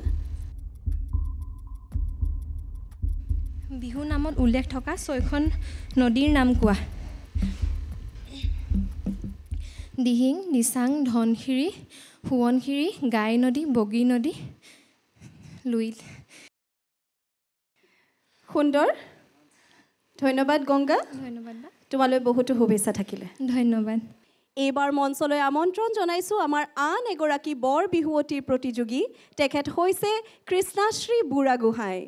বিহু নামত উল্লেখ থকা 6খন নদীৰ নাম কোৱা দিহিং নিচাং ধনশিৰি সোৱণশিৰি গাই নদী বগী নদী লুইল সুন্দৰ ধন্যবাদ গংগা ধন্যবাদ তোমালৈ বহুতো শুভেচ্ছা থাকিলে ধন্যবাদ এইবাৰ মঞ্চলৈ আমন্ত্ৰণ জনাইছোঁ আমাৰ আন এগৰাকী বৰ বিহুৱতীৰ প্ৰতিযোগী তেখেত হৈছে কৃষ্ণাশ্ৰী বুঢ়াগোহাঁই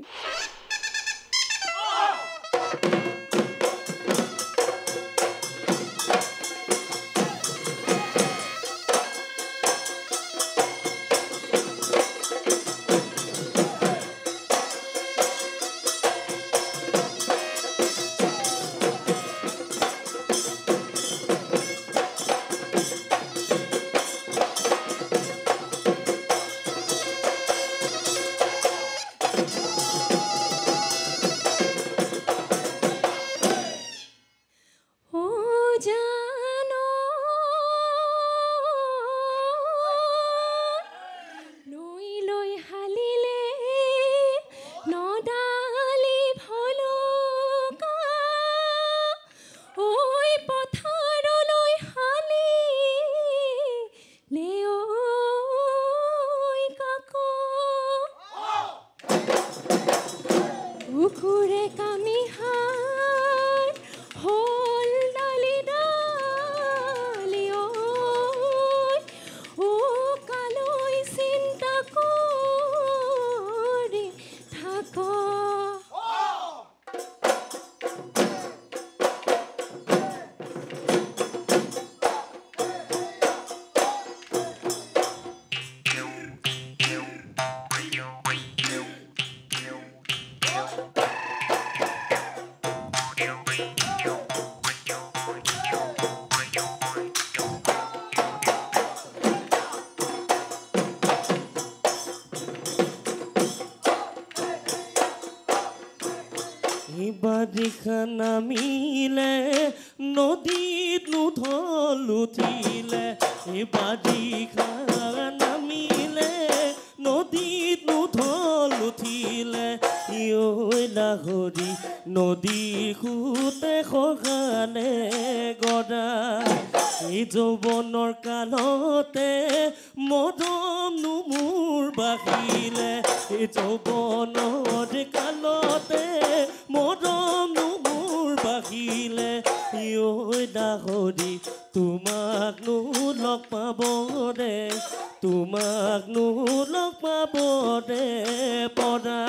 বাৰিষা নামিলে নদীত নুঢল উঠিলে বাৰিষা নামিলে নদীত নুঢল উঠিলে ঐ লাহৰি নদীৰ সোঁতে সঘানে গৰা এই যৌৱনৰ কালতে মৰমনো মোৰ বাঢ়িলে এই যৌৱনৰ কালতে মৰমনো মোৰ বাঢ়িলে ঐ লাহৰি তোমাকনো লগ পাবৰে তোমাকনো লগ পাবৰে পৰা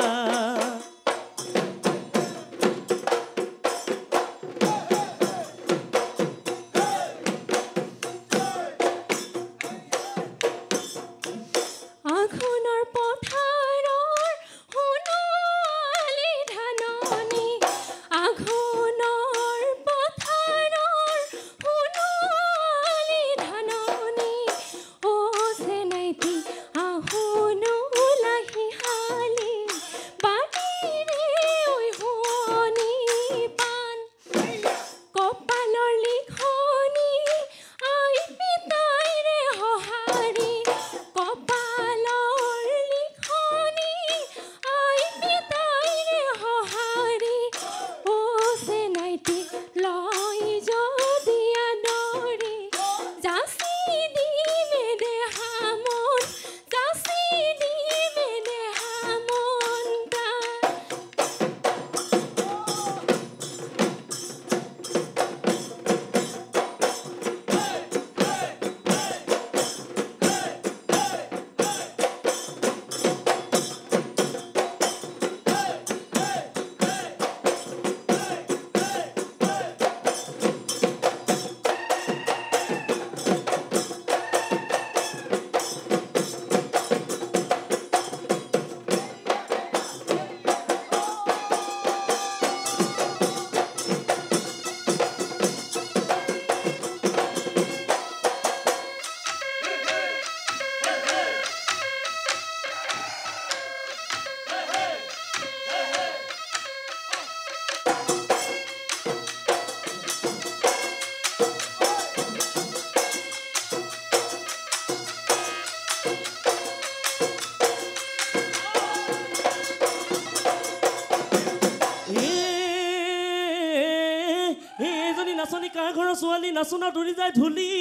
ছোৱালী নাচোনা তুলি যায় ধূলি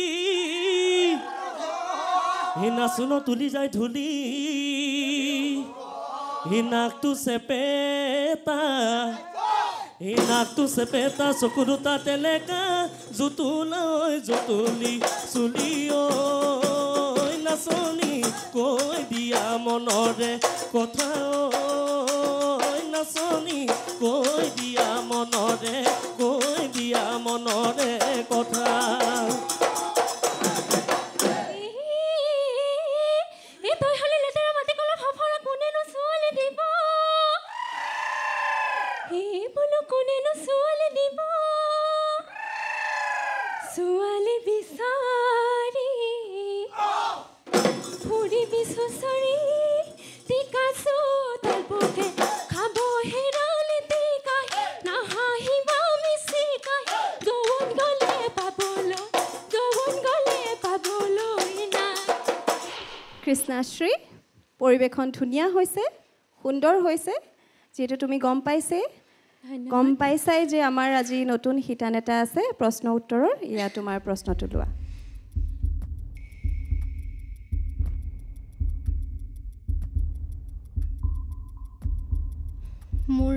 নাচোনা তুলি যায় ধূলি নাকটো চেপেটা নাকটো চেপেটা চকু দুটা টেলেকা জুতুলৈ জুতুলি চুলি ঐ নাচনী কৈ দিয়া মনৰে কথা ঐ নাচনী কৈ দিয়া মনৰে কথা ছোৱালী বিচাৰি ফুৰি বিচাৰি টিকাছো তাৰ পোকে খাব হেৰালি টিকাই নাহাহিবা মিচিকাই যৌৱন গলে পাবলৈ না কৃষ্ণাশ্ৰী পৰিৱেশন ধুনীয়া হৈছে সুন্দৰ হৈছে যিহেতু তুমি গম পাইছাই যে আমাৰ আজি নতুন শিতান এটা আছে প্ৰশ্ন উত্তৰৰ ইয়া তোমাৰ প্ৰশ্নটো লোৱা মোৰ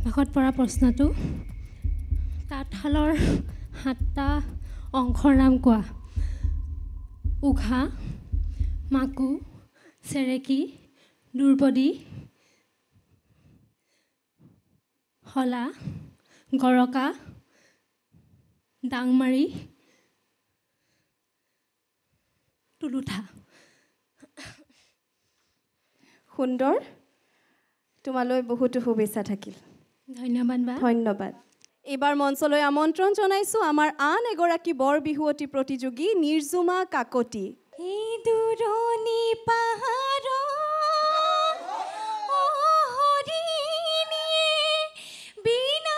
ভাগত পৰা প্ৰশ্নটো তাঁতশালৰ 7টা অংশৰ নাম কোৱা উঘা মাকু চেৰেকী দুৰ্বদী হলা গৰকা ডাংমাৰী টুলুঠা সুন্দৰ তোমালৈ বহুতো শুভেচ্ছা থাকিল ধন্যবাদ বা ধন্যবাদ এইবাৰ মঞ্চলৈ আমন্ত্ৰণ জনাইছো আমাৰ আন এগৰাকী বৰ বিহুৱতী প্ৰতিযোগী নিৰ্জুমা কাকতি এই দুৰণি পাহাৰ বিনা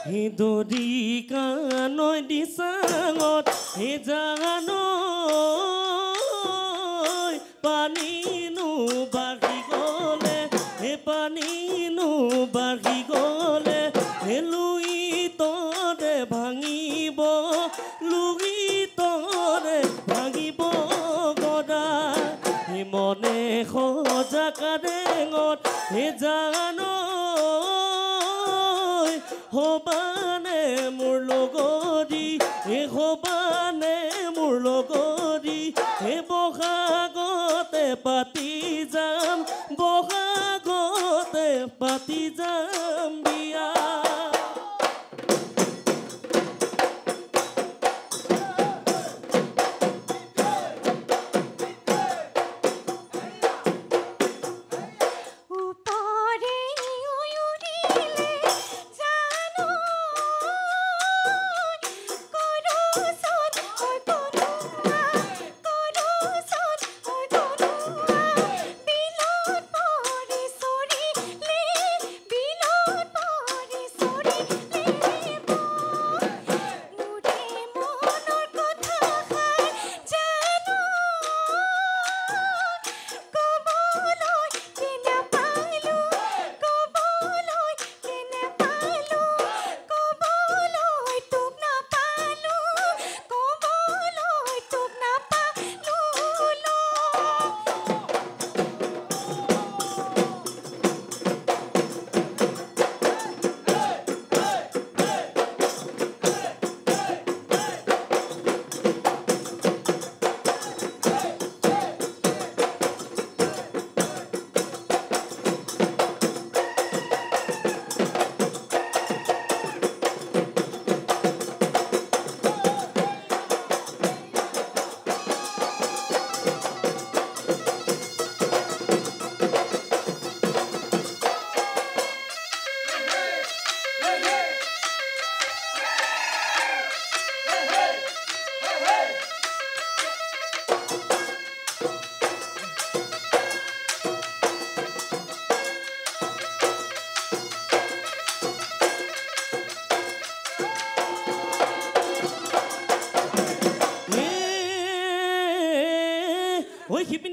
হে দৰি কানৈ দিচাঙত হে জানৈ পানীনো বাঢ়ি গ'লে হে পানীনো বাঢ়ি গ'লে হে লুই তৰে ভাঙিব লুই তৰে ভাঙিব গদা হে মনে সজাকাৰেঙত হে জানৈ হবানে মোৰ লগৰী হে হবানে মোৰ লগৰী হে বহাগতে পাতি যাম বহাগতে পাতি যাম বিয়া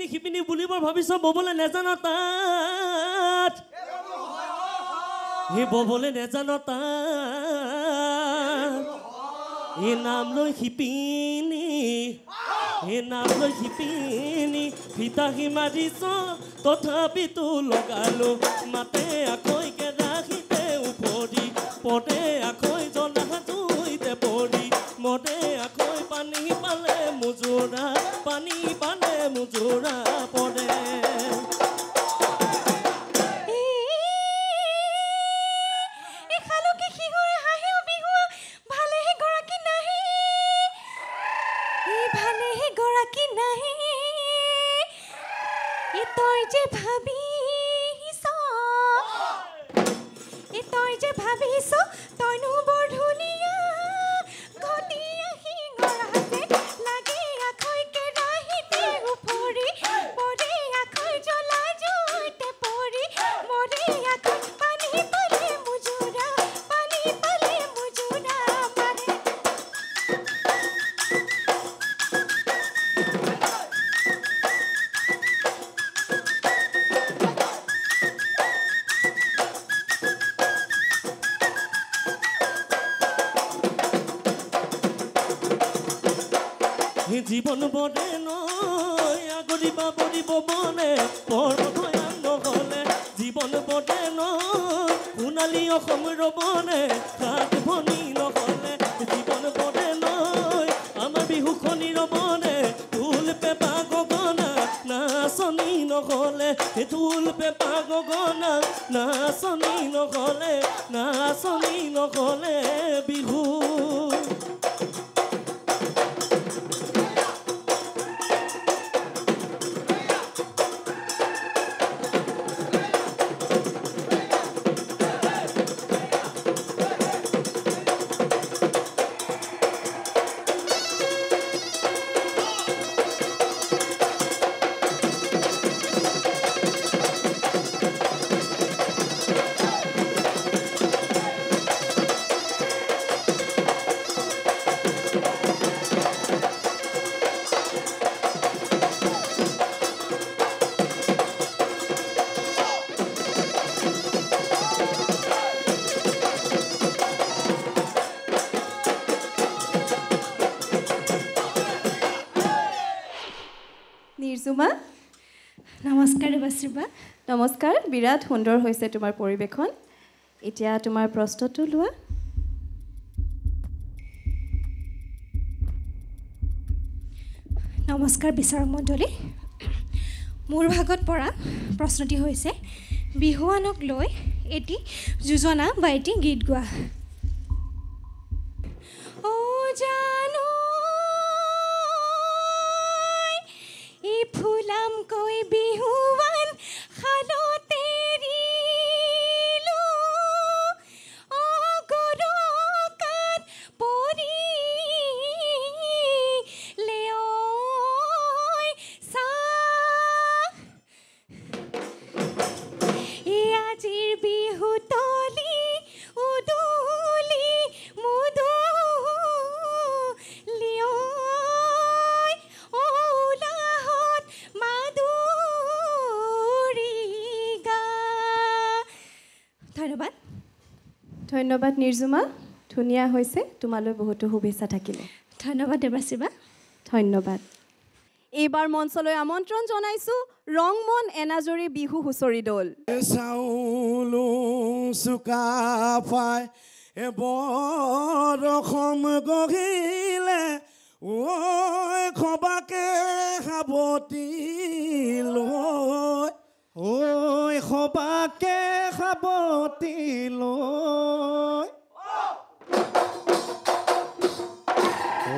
শিপিনী বুলিবৰ ভাবিছ ববলে নেজান তাত হে ববলে নেজান তাত হে নাম লৈ শিপিনী হে নাম লৈ শিপিনী ফিতাহি মাৰিছ তথাপিতো লগালো মাতে আকৈ কেৰাহীতে উফৰি পদে আকৈ জ্বলা জুইতে পৰি মদে আকৈ পানী পালে মুজুৰা পানী পালে মুজুৰা পৰে জীবন বনে নয় আগৰি বাবৰি ববনে পৰভয়ান নহলে জীবন বনে নয় সোণালী অসম ৰবনে কাঠ ভনী নহলে জীবন বনে নয় আমাৰ বিহুখনি ৰবনে ঢোল পেপা গগনা নাচনি নহলে ঢোল পেপা গগনা নাচনি নহলে বিহু নিজুমা নমস্কাৰ দেৱাশ্ৰীবা নমস্কাৰ বিৰাট সুন্দৰ হৈছে তোমাৰ পৰিৱেশন এতিয়া তোমাৰ প্ৰশ্নটো লোৱা নমস্কাৰ বিচাৰক মণ্ডলী মোৰ ভাগত পৰা প্ৰশ্নটি হৈছে বিহুৱানক লৈ এটি যোজনা বা এটি গীত গোৱা ও জানো ই ফুলাম কৈ বিহুৱান খালতে ধন্যবাদ নিৰ্জুমা ধুনীয়া হৈছে তোমালৈ বহুতো শুভেচ্ছা থাকিলে ধন্যবাদ দেৱাশ্ৰীবা ধন্যবাদ এইবাৰ মঞ্চলৈ আমন্ত্ৰণ জনাইছো ৰংমন এনাজৰী বিহু হুঁচৰি দল চাউলো চুকাফাই বৰষম গহিলে ঐ খবাকে সাৱতি লৈ ঐ খবাকে সাৱতি লৈ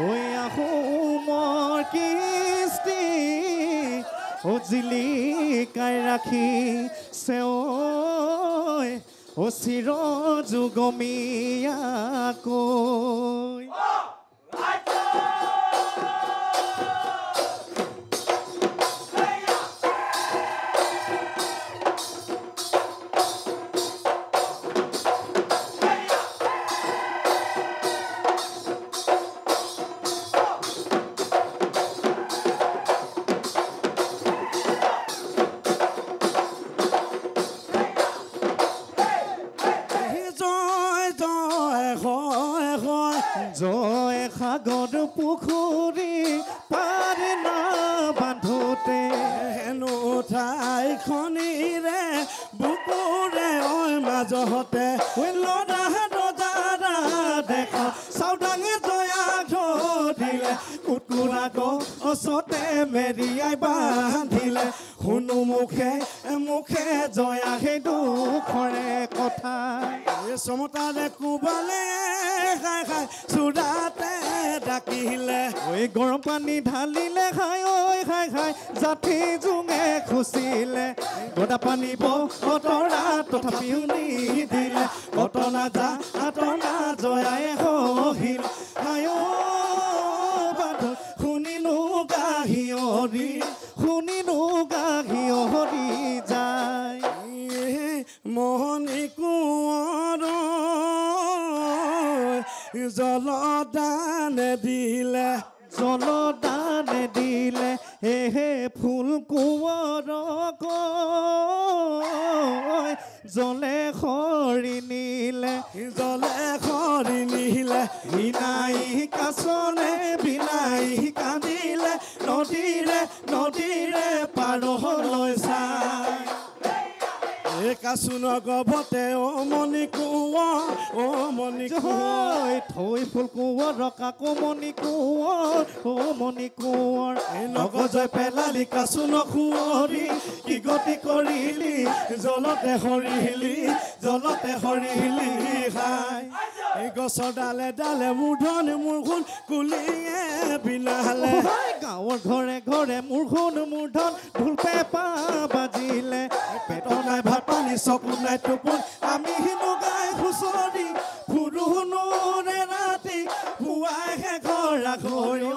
ঐ আহোমৰ কৃষ্টি জিলিকাই ৰাখিছে ঐ চিৰ যুগমীয়াকৈ জয় সাগৰ পুখুৰী পাৰ না বান্ধোতে হেনো ঠাইখনিৰে বুকুৰে মাজতে লৰা ৰজাৰা দেখা চাউদাঙে জয়া ধৰিলে কুকুৰা গছতে মেৰিয়াই বান্ধিলে শুনো মুখে মুখে জয়া সেই দুখৰে কথা চমতাৰে কোবালে খাই খাই চুৰাতে ডাকিলে ঐ গৰম পানী ঢালিলে খাই ঐ খাই খাই জাঠি জোঙে খুচিলে গদা পানী বতৰা তথাপিও নিদিলে ঘটনা যা আতনা জয়াই হহিল খাই বান্ধ শুনিনো গাহিয়ৰি যায় মোহনী কোঁৱৰ জলদানে দিলে হে ফুল কোঁৱৰক জলে খৰি নিলে বিনাই কাছনে বিনাই কান্দিলে নদীৰে পাৰলৈ চাই কাচুন গভতে মণি কোঁৱৰ থৈ ফুল কোঁৱৰ কাকো মণি কোঁৱৰ নগজয় পেলালি কাচুন খুঁৱৰি কি গতি কৰিলি জলতে সৰিলি খাই এই গছৰ ডালে মূৰ্ধন মূৰঘোন কুলিয়ে বিনালে গাঁৱৰ ঘৰে ঘৰে মূৰঘোন মূৰ্ধন ঢোল পেঁপা বাজিলে পেটৰ নাই ভাত পানী চকু নাই টোপনি আমি হিনো গাই হুঁচৰি ফুৰুনোৰে ৰাতি পুৱাইহে ঘৰ ৰাঘৰি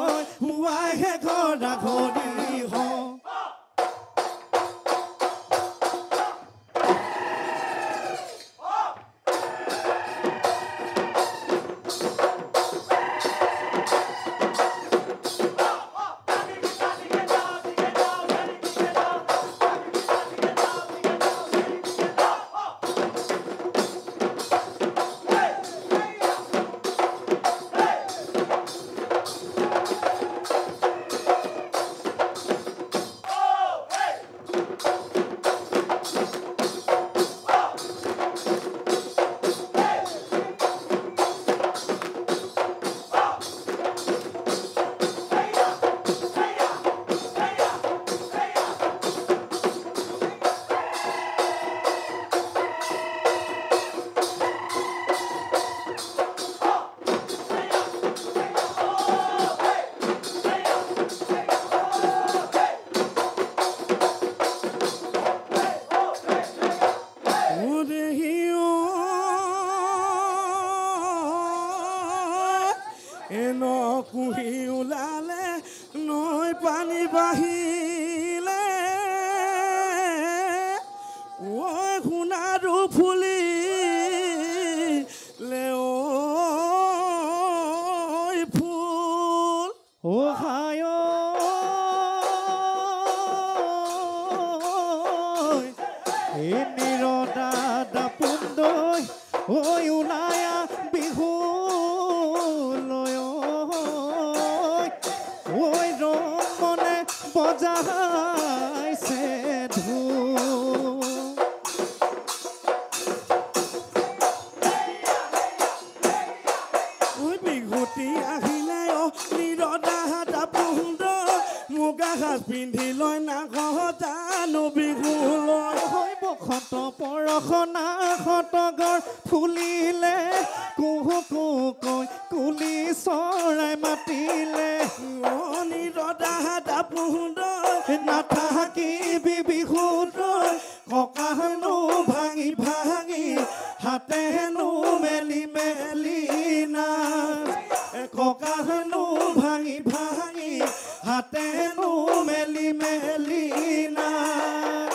কুহি ওলালে নৈ পানী বাহিলে ঐ সোণাৰু ফুলি ঐ ফুল ও হায় এই নিৰদা দাপুন্দৈ ঐ ওলায়া বিহু লয় ঐ ৰমনে বজাইছে ঢোল বিহুতি আহিলে নিৰদা দাপুন্দৈ মুগা সাজ পিন্ধি লয় নাগজানো বিহু লয় বসন্ত পৰশনা সতগৰ ফুলিলে কুহু কুকৈ কুলি চৰাই মাতিলে নিৰদা দাপুন্দৈ নাথাকিবি বিহুত ককা হেনো ভাঙি ভাঙি হাতে হেনো মেলি মেলি নাচ ককা হেনো ভাঙি ভাঙি হাতে হেনো মেলি মেলি নাচ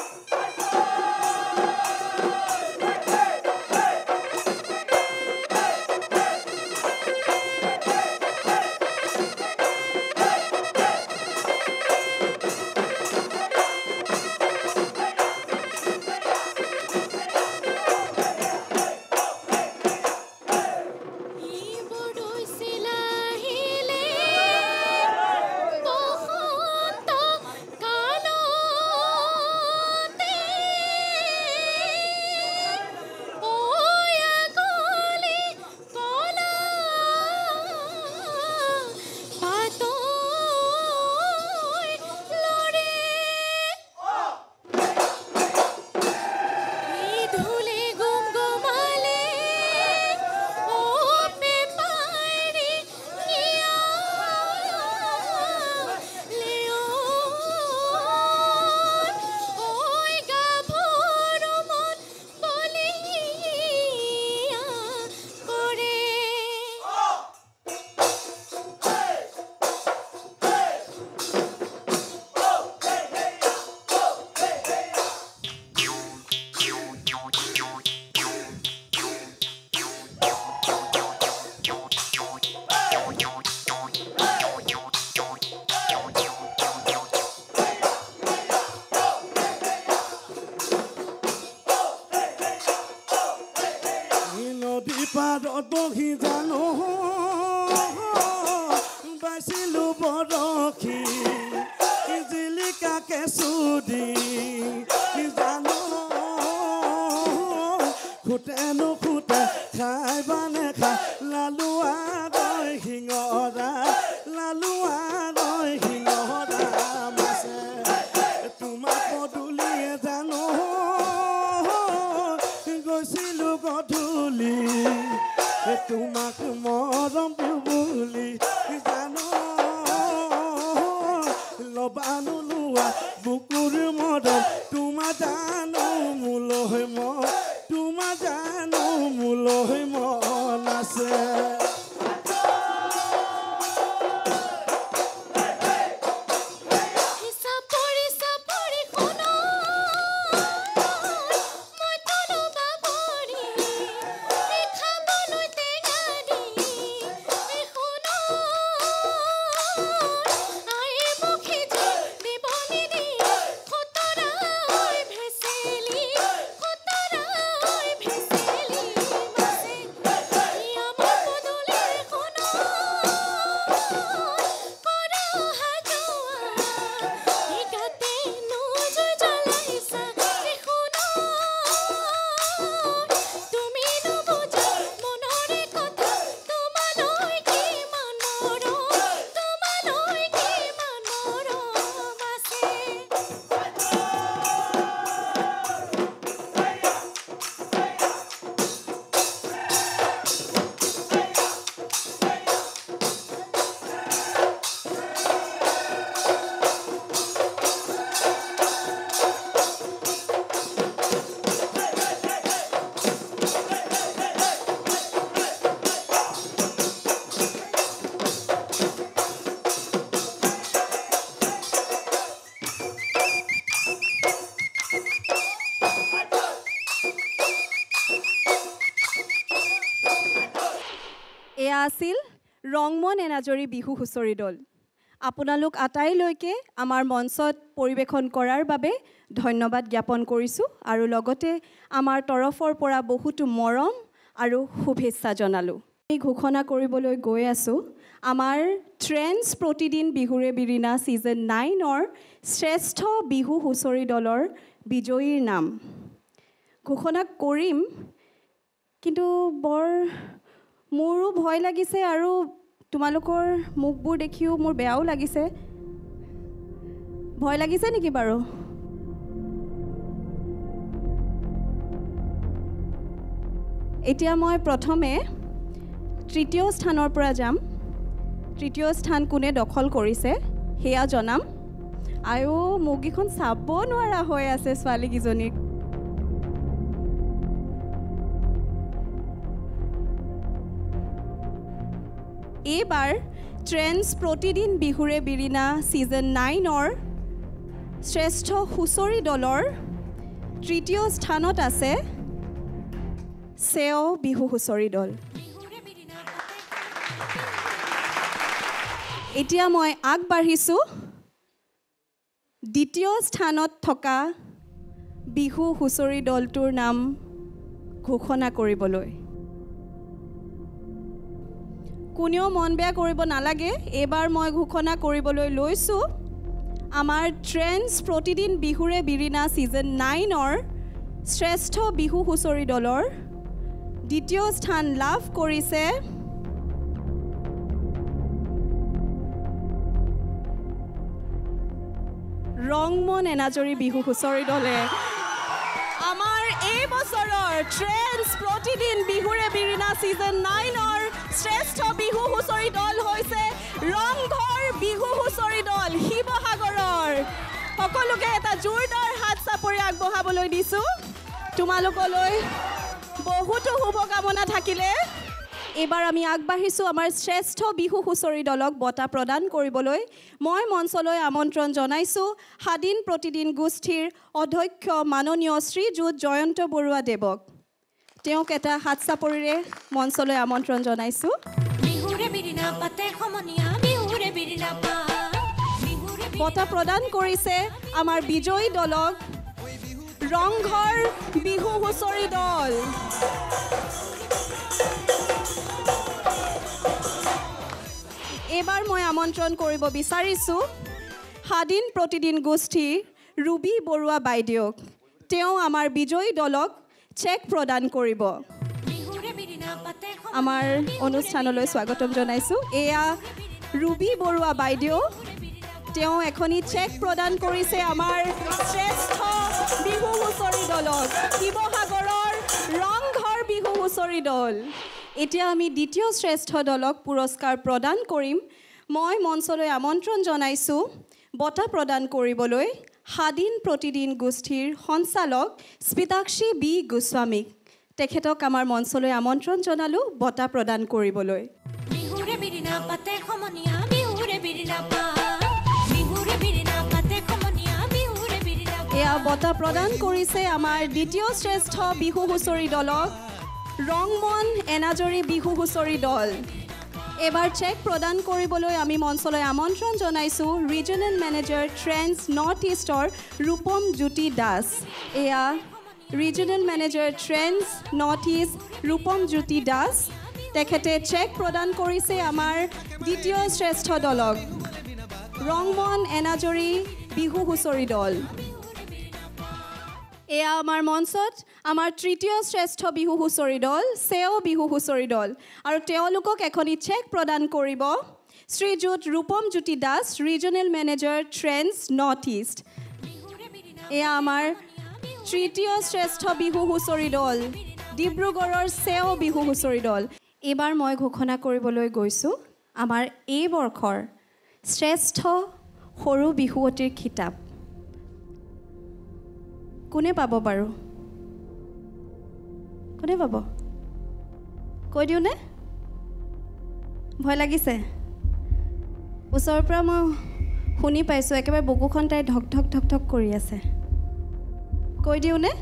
পাৰত বহি জানো বাচিলো বৰশী জিলিকাকে চুদি জানো খুটে নুখুটে খাই বানে খাই লালুৱা গৈ শিঙৰা লালুৱা গৈ শিঙৰা মাছে তোমাক পদূলিয়ে জানো গৈছিলো গধূলি তোমাক মৰম বুলি জানো লবানো লোৱা বুকুৰ মৰম তোমা জানো মোলৈ তোমা জানো মোলৈ মন আছে এয়া আছিল ৰংমন এনাজৰী বিহু হুঁচৰি দল। আপোনালোক আটাইলৈকে আমাৰ মঞ্চত পৰিৱেশন কৰাৰ বাবে ধন্যবাদ জ্ঞাপন কৰিছোঁ আৰু লগতে আমাৰ তৰফৰ পৰা বহুতো মৰম আৰু শুভেচ্ছা জনালোঁ। আমি ঘোষণা কৰিবলৈ গৈ আছোঁ আমাৰ ট্ৰেণ্ডছ প্ৰতিদিন বিহুৰে বিৰিণা ছিজন 9ৰ শ্ৰেষ্ঠ বিহু হুঁচৰি দলৰ বিজয়ীৰ নাম ঘোষণা কৰিম, কিন্তু বৰ মোৰো ভয় লাগিছে আৰু তোমালোকৰ মুখবোৰ দেখিও মোৰ বেয়াও লাগিছে। ভয় লাগিছে নেকি বাৰু? এতিয়া মই প্ৰথমে তৃতীয় স্থানৰ পৰা যাম। তৃতীয় স্থান কোনে দখল কৰিছে সেয়া জনাম। আৰু মুখকেইখন চাব নোৱাৰা হৈ আছে ছোৱালীকেইজনীক। এইবাৰ ট্ৰেণ্ডছ প্ৰতিদিন বিহুৰে বিৰিণা ছিজন 9ৰ শ্ৰেষ্ঠ হুঁচৰি দলৰ তৃতীয় স্থানত আছে চেও বিহু হুঁচৰি দল। এতিয়া মই আগবাঢ়িছোঁ দ্বিতীয় স্থানত থকা বিহু হুঁচৰি দলটোৰ নাম ঘোষণা কৰিবলৈ। কোনেও মন বেয়া কৰিব নালাগে, এইবাৰ মই ঘোষণা কৰিবলৈ লৈছোঁ আমাৰ ট্ৰেণ্ডছ প্ৰতিদিন বিহুৰে বিৰিণা ছিজন 9ৰ শ্ৰেষ্ঠ বিহু হুঁচৰি দলৰ দ্বিতীয় স্থান লাভ কৰিছে ৰংমন এনাজৰী বিহু হুঁচৰি দলে। আমাৰ এই বছৰৰ ট্ৰেণ্ডছ প্ৰতিদিন বিহুৰে বিৰিণা ছিজন 9ৰ শ্ৰেষ্ঠ বিহু হুঁচৰি দল হৈছে ৰংঘৰ বিহু হুঁচৰি দল শিৱসাগৰৰ। সকলোকে এটা জোৰদাৰ হাত চাপৰি আগবঢ়াবলৈ দিছোঁ। তোমালোকলৈ বহুতো শুভকামনা থাকিলে। এইবাৰ আমি আগবাঢ়িছোঁ আমাৰ শ্ৰেষ্ঠ বিহু হুঁচৰি দলক বঁটা প্ৰদান কৰিবলৈ। মই মঞ্চলৈ আমন্ত্ৰণ জনাইছোঁ স্বাধীন প্ৰতিদিন গোষ্ঠীৰ অধ্যক্ষ মাননীয় শ্ৰীযুত জয়ন্ত বৰুৱা দেৱক। তেওঁক এটা হাত চাপৰিৰে মঞ্চলৈ আমন্ত্ৰণ জনাইছোঁ। বঁটা প্ৰদান কৰিছে আমাৰ বিজয়ী দলক ৰংঘৰ বিহু হুঁচৰি দল। এইবাৰ মই আমন্ত্ৰণ কৰিব বিচাৰিছোঁ স্বাধীন প্ৰতিদিন গোষ্ঠী ৰুবি বৰুৱা বাইদেউক। তেওঁ আমাৰ বিজয়ী দলক চেক প্ৰদান কৰিব। আমাৰ অনুষ্ঠানলৈ স্বাগতম জনাইছোঁ। এয়া ৰুবি বৰুৱা বাইদেউ। তেওঁ এখনি চেক প্ৰদান কৰিছে আমাৰ শ্ৰেষ্ঠ বিহু হুঁচৰি দলক শিৱসাগৰৰ ৰংঘৰ বিহু হুঁচৰি দল। এতিয়া আমি দ্বিতীয় শ্ৰেষ্ঠ দলক পুৰস্কাৰ প্ৰদান কৰিম। মই মঞ্চলৈ আমন্ত্ৰণ জনাইছোঁ বঁটা প্ৰদান কৰিবলৈ স্বাধীন প্ৰতিদিন গোষ্ঠীৰ সঞ্চালক স্মিতাক্ষী বি গোস্বামীক। তেখেতক আমাৰ মঞ্চলৈ আমন্ত্ৰণ জনালোঁ বঁটা প্ৰদান কৰিবলৈ। এয়া বঁটা প্ৰদান কৰিছে আমাৰ দ্বিতীয় শ্ৰেষ্ঠ বিহু হুঁচৰি দলক ৰংমন এনাজৰী বিহু হুঁচৰি দল। এইবাৰ চেক প্ৰদান কৰিবলৈ আমি মঞ্চলৈ আমন্ত্ৰণ জনাইছোঁ ৰিজনেল মেনেজাৰ ট্ৰেণ্ডছ নৰ্থ ইষ্টৰ ৰূপম জ্যোতি দাস। এয়া regional manager Trends North East Rupam Jyoti Das. তেখেতে চেক প্ৰদান কৰিছে আমাৰ দ্বিতীয় শ্ৰেষ্ঠ দলক ৰংমন এনাজৰী বিহু হুঁচৰি দল। এয়া আমাৰ মঞ্চত আমাৰ তৃতীয় শ্ৰেষ্ঠ বিহু হুঁচৰি দল চেও বিহু হুঁচৰি দল আৰু তেওঁলোকক এখনি চেক প্ৰদান কৰিব শ্ৰীযুত Rupam Jyoti Das regional manager Trends North East. এয়া আমাৰ তৃতীয় শ্ৰেষ্ঠ বিহু হুঁচৰি দল ডিব্ৰুগড়ৰ চেও বিহু হুঁচৰি দল। এইবাৰ মই ঘোষণা কৰিবলৈ গৈছোঁ আমাৰ এই বৰ্ষৰ শ্ৰেষ্ঠ সৰু বিহুৱতীৰ খিতাপ কোনে পাব বাৰু? কোনে পাব? কৈ দিওঁনে? ভয় লাগিছে? ওচৰৰ পৰা মই শুনি পাইছোঁ একেবাৰে বুকুখন তাই ধক ধক ধক ধক কৰি আছে। কৈ দিওঁনে?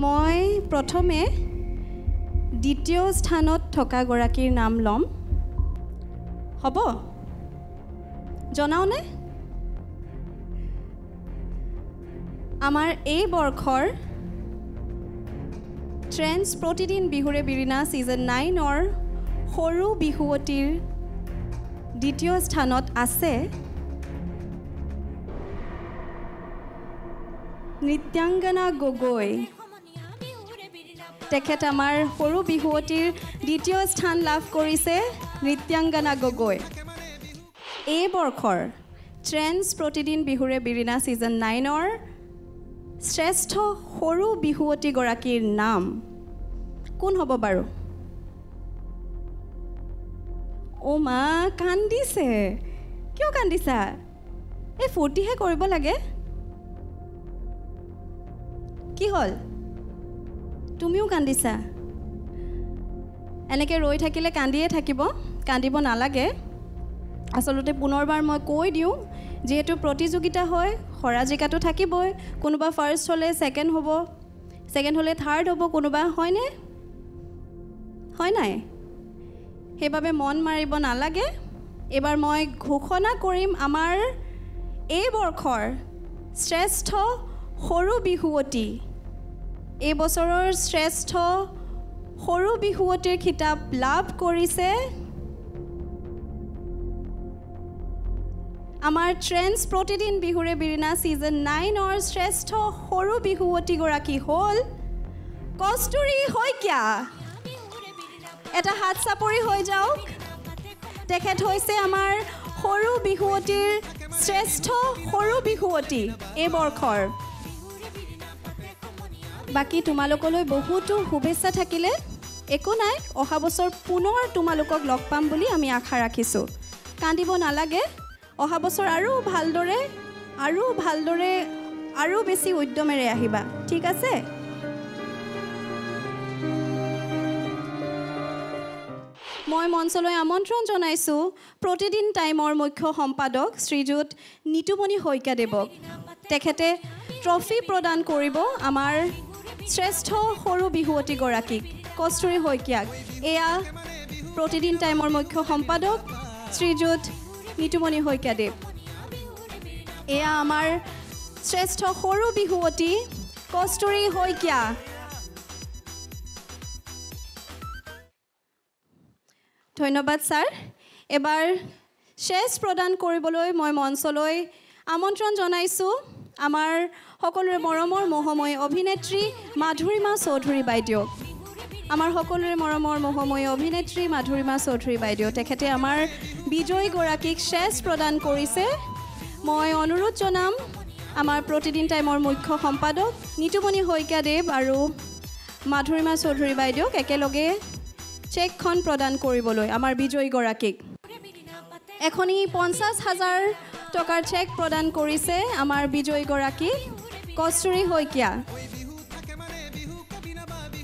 মই প্ৰথমে দ্বিতীয় স্থানত থকা গৰাকীৰ নাম ল'ম হ'ব জনাওনে আমাৰ এই বৰ্ষৰ ট্ৰেন্স প্ৰতিদিন বিহুৰে বিৰিণা ছিজন 9ৰ সৰু বিহুৱতীৰ দ্বিতীয় স্থানত আছে নৃত্যাংগনা গগৈ তেখেত আমাৰ সৰু বিহুৱতীৰ দ্বিতীয় স্থান লাভ কৰিছে নৃত্যাংগনা গগৈ এই বৰ্ষৰ ট্ৰেন্স প্ৰতিদিন বিহুৰে বিৰিণা ছিজন 9ৰ শ্ৰেষ্ঠ সৰু বিহুৱতীগৰাকীৰ নাম কোন হ'ব বাৰু অ' মা কান্দিছে কিয় কান্দিছা এই ফূৰ্তিহে কৰিব লাগে কি হ'ল তুমিও কান্দিছা এনেকৈ ৰৈ থাকিলে কান্দিয়ে থাকিব কান্দিব নালাগে আচলতে পুনৰবাৰ মই কৈ দিওঁ যিহেতু প্ৰতিযোগিতা হয় হৰাজিকাটো থাকিবই কোনোবা ফাৰ্ষ্ট হ'লে ছেকেণ্ড হ'ব ছেকেণ্ড হ'লে থাৰ্ড হ'ব কোনোবা হয়নে হয় নাই সেইবাবে মন মাৰিব নালাগে এবাৰ মই ঘোষণা কৰিম আমাৰ এই বৰ্ষৰ শ্ৰেষ্ঠ সৰু বিহুৱতী এই বছৰৰ শ্ৰেষ্ঠ সৰু বিহুৱতীৰ খিতাপ লাভ কৰিছে আমাৰ ট্ৰেন্স প্ৰতিদিন বিহুৰে বিৰিণা ছিজন 9ৰ শ্ৰেষ্ঠ সৰু বিহুৱতীগৰাকী হ'ল কস্তুৰী শইকীয়া এটা হাত চাপৰি হৈ যাওক তেখেত হৈছে আমাৰ সৰু বিহুৱতীৰ শ্ৰেষ্ঠ সৰু বিহুৱতী এই বৰ্ষৰ বাকী তোমালোকলৈ বহুতো শুভেচ্ছা থাকিলে একো নাই অহা বছৰ পুনৰ তোমালোকক লগ পাম বুলি আমি আশা ৰাখিছোঁ কান্দিব নালাগে অহা বছৰ আৰু ভালদৰে আৰু বেছি উদ্যমেৰে আহিবা ঠিক আছে মই মঞ্চলৈ আমন্ত্ৰণ জনাইছোঁ প্ৰতিদিন টাইমৰ মুখ্য সম্পাদক শ্ৰীযুত নিতুমণি শইকীয়াদেৱক তেখেতে ট্ৰফি প্ৰদান কৰিব আমাৰ শ্ৰেষ্ঠ সৰু বিহুৱতীগৰাকীক কস্তুৰী শইকীয়াক এয়া প্ৰতিদিন টাইমৰ মুখ্য সম্পাদক শ্ৰীযুত নিতুমণি শইকীয়াদেৱ এয়া আমাৰ শ্ৰেষ্ঠ সৰু বিহুৱতী কস্তুৰী শইকীয়া ধন্যবাদ ছাৰ এবাৰ শেষ প্ৰদান কৰিবলৈ মই মঞ্চলৈ আমন্ত্ৰণ জনাইছোঁ আমাৰ সকলোৰে মৰমৰ মহময় অভিনেত্ৰী মাধুৰিমা চৌধুৰী বাইদেউ আমাৰ সকলোৰে মৰমৰ মহময় অভিনেত্ৰী মাধুৰিমা চৌধুৰী বাইদেউ তেখেতে আমাৰ বিজয়ীগৰাকীক শেষ প্ৰদান কৰিছে মই অনুৰোধ জনাম আমাৰ প্ৰতিদিন টাইমৰ মুখ্য সম্পাদক নিতুমণি শইকীয়াদেৱ আৰু মাধুৰিমা চৌধুৰী বাইদেউক একেলগে চেকখন প্ৰদান কৰিবলৈ আমাৰ বিজয়ীগৰাকীক এখনি 50,000 টকাৰ চেক প্ৰদান কৰিছে আমাৰ বিজয়ীগৰাকী কস্তুৰী শইকীয়া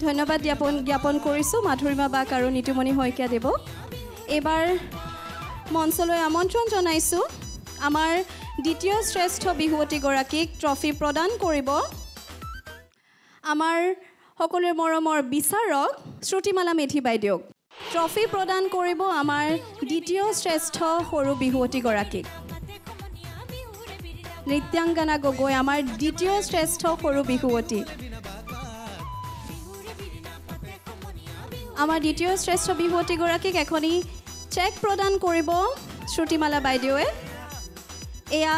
ধন্যবাদ জ্ঞাপন কৰিছোঁ মাধুৰিমা বাক আৰু নিতুমণি শইকীয়াদেৱক এইবাৰ মঞ্চলৈ আমন্ত্ৰণ জনাইছোঁ আমাৰ দ্বিতীয় শ্ৰেষ্ঠ বিহুৱতীগৰাকীক ট্ৰফি প্ৰদান কৰিব আমাৰ সকলোৰে মৰমৰ বিচাৰক শ্ৰুতিমালা মেধি বাইদেউক ট্ৰফি প্ৰদান কৰিব আমাৰ দ্বিতীয় শ্ৰেষ্ঠ সৰু বিহুৱতীগৰাকীক নৃত্যাংগনা গগৈ আমাৰ দ্বিতীয় শ্ৰেষ্ঠ সৰু বিহুৱতী আমাৰ দ্বিতীয় শ্ৰেষ্ঠ বিহুৱতীগৰাকীক এখনি চেক প্ৰদান কৰিব শ্ৰুতিমালা বাইদেৱে এয়া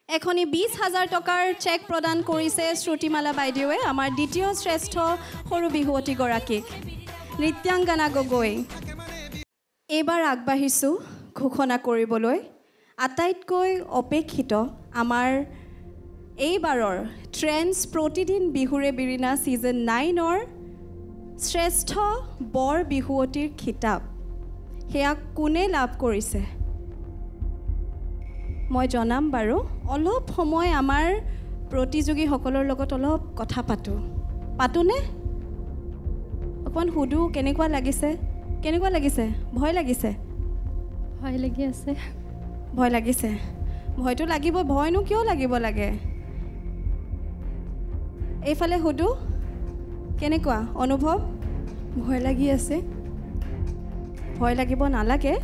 এখনি 20,000 টকাৰ চেক প্ৰদান কৰিছে শ্ৰুতিমালা বাইদেৱে আমাৰ দ্বিতীয় শ্ৰেষ্ঠ সৰু বিহুৱতীগৰাকীক নৃত্যাংগনা গগৈ এইবাৰ আগবাঢ়িছোঁ ঘোষণা কৰিবলৈ আটাইতকৈ অপেক্ষিত আমাৰ এইবাৰৰ ট্ৰেন্স প্ৰতিদিন বিহুৰে বিৰিণা ছিজন 9ৰ শ্ৰেষ্ঠ বৰ বিহুৱতীৰ খিতাপ সেয়া কোনে লাভ কৰিছে মই জনাম বাৰু অলপ সময় আমাৰ প্ৰতিযোগীসকলৰ লগত অলপ কথা পাতোনে অকণ সুধো কেনেকুৱা লাগিছে ভয় লাগিছে ভয় লাগিছে ভয়টো লাগিব ভয়নো কিয় লাগিব লাগে এইফালে সুধো কেনেকুৱা অনুভৱ ভয় লাগি আছে ভয় লাগিব নালাগে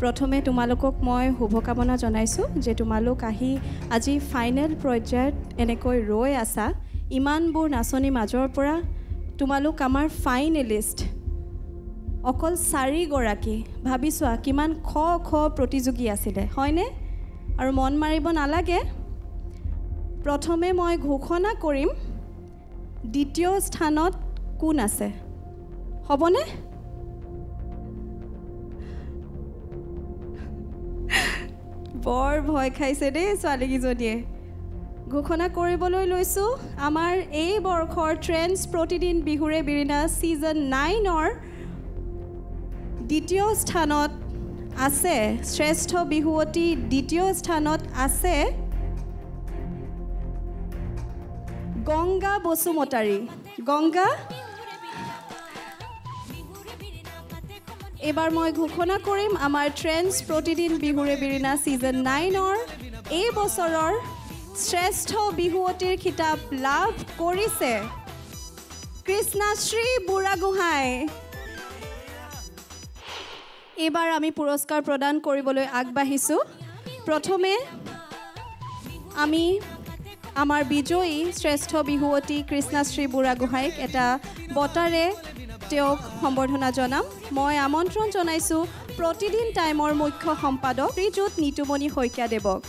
প্ৰথমে তোমালোকক মই শুভকামনা জনাইছোঁ যে তোমালোক আহি আজি ফাইনেল পৰ্যায়ত এনেকৈ ৰৈ আছা ইমানবোৰ নাচনি মাজৰ পৰা তোমালোক আমাৰ ফাইনেলিষ্ট অকল 4 গৰাকী ভাবি চোৱা কিমান খ প্ৰতিযোগী আছিলে হয়নে আৰু মন মাৰিব নালাগে প্ৰথমে মই ঘোষণা কৰিম দ্বিতীয় স্থানত কোন আছে হ'বনে বৰ ভয় খাইছে দেই ছোৱালীকেইজনীয়ে ঘোষণা কৰিবলৈ লৈছোঁ আমাৰ এই বৰ্ষৰ ট্ৰেণ্ডছ প্ৰতিদিন বিহুৰে বিৰিণা ছিজন 9ৰ দ্বিতীয় স্থানত আছে শ্ৰেষ্ঠ বিহুৱতী দ্বিতীয় স্থানত আছে গংগা বসুমতাৰী গংগা এবাৰ মই ঘোষণা কৰিম আমাৰ ট্ৰেণ্ডছ প্ৰতিদিন বিহুৰে বিৰিণা ছিজন 9ৰ এই বছৰৰ শ্ৰেষ্ঠ বিহুৱতীৰ খিতাপ লাভ কৰিছে কৃষ্ণাশ্ৰী বুঢ়াগোহাঁই এইবাৰ আমি পুৰস্কাৰ প্ৰদান কৰিবলৈ আগবাঢ়িছোঁ প্ৰথমে আমি আমাৰ বিজয়ী শ্ৰেষ্ঠ বিহুৱতী কৃষ্ণাশ্ৰী বুঢ়াগোহাঁইক এটা বঁটাৰে তেওঁক সম্বৰ্ধনা জনাম মই আমন্ত্ৰণ জনাইছোঁ প্ৰতিদিন টাইমৰ মুখ্য সম্পাদক শ্ৰীযুত নিতুমণি শইকীয়াদেৱক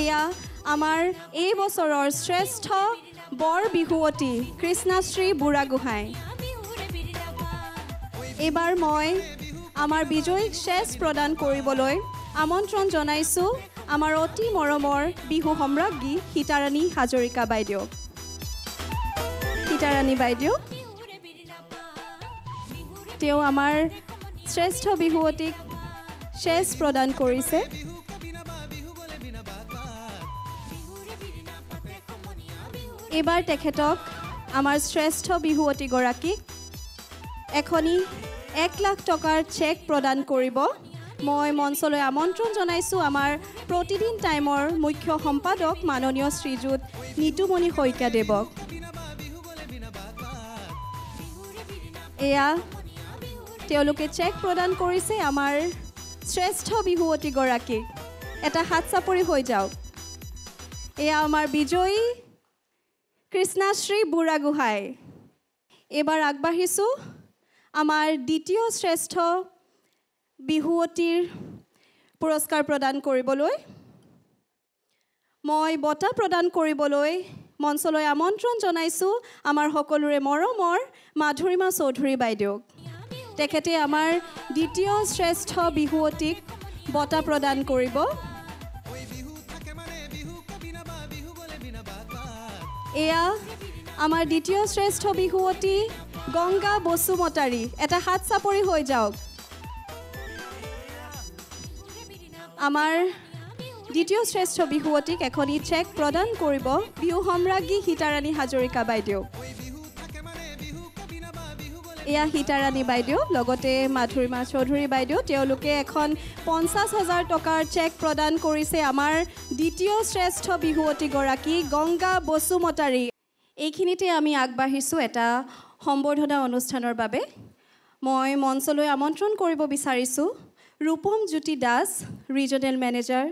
এয়া আমাৰ এই বছৰৰ শ্ৰেষ্ঠ বৰ বিহুৱতী কৃষ্ণাশ্ৰী বুঢ়াগোহাঁই এইবাৰ মই আমাৰ বিজয়ীক চেছ প্ৰদান কৰিবলৈ আমন্ত্ৰণ জনাইছোঁ আমাৰ অতি মৰমৰ বিহু সম্ৰাজ্ঞী সীতাৰাণী হাজৰিকা বাইদেউ সীতাৰাণী বাইদেউ তেওঁ আমাৰ শ্ৰেষ্ঠ বিহুৱতীক চেছ প্ৰদান কৰিছে এইবাৰ তেখেতক আমাৰ শ্ৰেষ্ঠ বিহুৱতীগৰাকীক এখনি 1 লাখ টকাৰ চেক প্ৰদান কৰিব মই মঞ্চলৈ আমন্ত্ৰণ জনাইছোঁ আমাৰ প্ৰতিদিন টাইমৰ মুখ্য সম্পাদক মাননীয় শ্ৰীযুত নিতুমণি শইকীয়াদেৱক এয়া তেওঁলোকে চেক প্ৰদান কৰিছে আমাৰ শ্ৰেষ্ঠ বিহুৱতীগৰাকীক এটা হাত চাপৰি হৈ যাওক এয়া আমাৰ বিজয়ী কৃষ্ণাশ্ৰী বুঢ়াগোহাঁই এইবাৰ আগবাঢ়িছোঁ আমাৰ দ্বিতীয় শ্ৰেষ্ঠ বিহুৱতীৰ পুৰস্কাৰ প্ৰদান কৰিবলৈ মই বঁটা প্ৰদান কৰিবলৈ মঞ্চলৈ আমন্ত্ৰণ জনাইছোঁ আমাৰ সকলোৰে মৰমৰ মাধুৰীমা চৌধুৰী বাইদেউক তেখেতে আমাৰ দ্বিতীয় শ্ৰেষ্ঠ বিহুৱতীক বঁটা প্ৰদান কৰিব এয়া আমাৰ দ্বিতীয় শ্ৰেষ্ঠ বিহুৱতী গংগা বসুমতাৰী এটা হাত চাপৰি হৈ যাওক আমাৰ দ্বিতীয় শ্ৰেষ্ঠ বিহুৱতীক এখনি চেক প্ৰদান কৰিব বিহু সম্ৰাজ্ঞী সীতাৰাণী হাজৰিকা বাইদেউ এয়া সীতাৰাণী বাইদেউ লগতে মাধুৰীমা চৌধুৰী বাইদেউ তেওঁলোকে এখন 50,000 টকাৰ চেক প্ৰদান কৰিছে আমাৰ দ্বিতীয় শ্ৰেষ্ঠ বিহুৱতীগৰাকী গংগা বসুমতাৰী এইখিনিতে আমি আগবাঢ়িছোঁ এটা সম্বৰ্ধনা অনুষ্ঠানৰ বাবে মই মঞ্চলৈ আমন্ত্ৰণ কৰিব বিচাৰিছোঁ Rupam Jyoti Das regional manager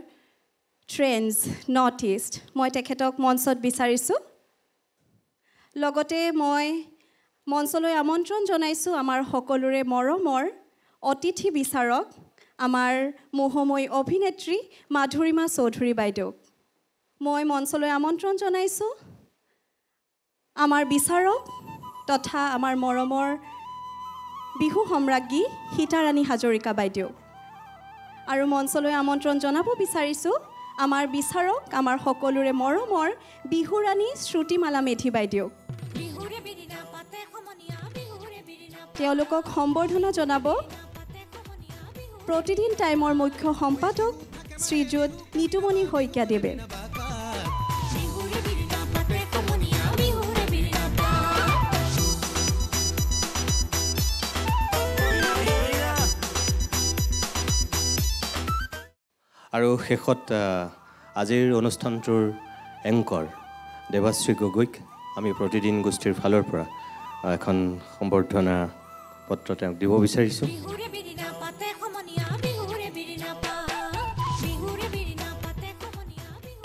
Trends North East মই তেখেতক মঞ্চত বিচাৰিছোঁ লগতে মই মঞ্চলৈ আমন্ত্ৰণ জনাইছোঁ আমাৰ সকলোৰে মৰমৰ অতিথি বিচাৰক আমাৰ মোহময়ী অভিনেত্ৰী মাধুৰীমা চৌধুৰী বাইদেউক মই মঞ্চলৈ আমন্ত্ৰণ জনাইছোঁ আমাৰ বিচাৰক তথা আমাৰ মৰমৰ বিহু সম্ৰাজ্ঞী সীতাৰাণী হাজৰিকা বাইদেউ আৰু মঞ্চলৈ আমন্ত্ৰণ জনাব বিচাৰিছোঁ আমাৰ বিচাৰক আমাৰ সকলোৰে মৰমৰ বিহুৰাণী শ্ৰুতিমালা মেধি বাইদেউ তেওঁলোকক সম্বৰ্ধনা জনাব প্ৰতিদিন টাইমৰ মুখ্য সম্পাদক শ্ৰীযুত নিতুমণি শইকীয়াদেৱে আৰু শেষত আজিৰ অনুষ্ঠানটোৰ এংকৰ দেৱাশ্ৰী গগৈক আমি প্ৰতিদিন গোষ্ঠীৰ ফালৰ পৰা এখন সম্বৰ্ধনা পত্ৰ তেওঁক দিব বিচাৰিছোঁ।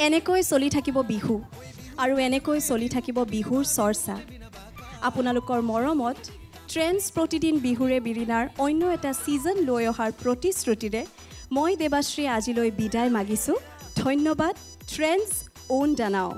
এনেকৈ চলি থাকিব বিহু আৰু এনেকৈ চলি থাকিব বিহুৰ চৰ্চা। আপোনালোকৰ মৰমত ট্ৰেণ্ডছ প্ৰতিদিন বিহুৰে বিৰিণাৰ অন্য এটা ছিজন লৈ অহাৰ প্ৰতিশ্ৰুতিৰে মই দেৱাশ্ৰী আজিলৈ বিদায় মাগিছোঁ। ধন্যবাদ। ট্ৰেণ্ডছ ওন দানাও।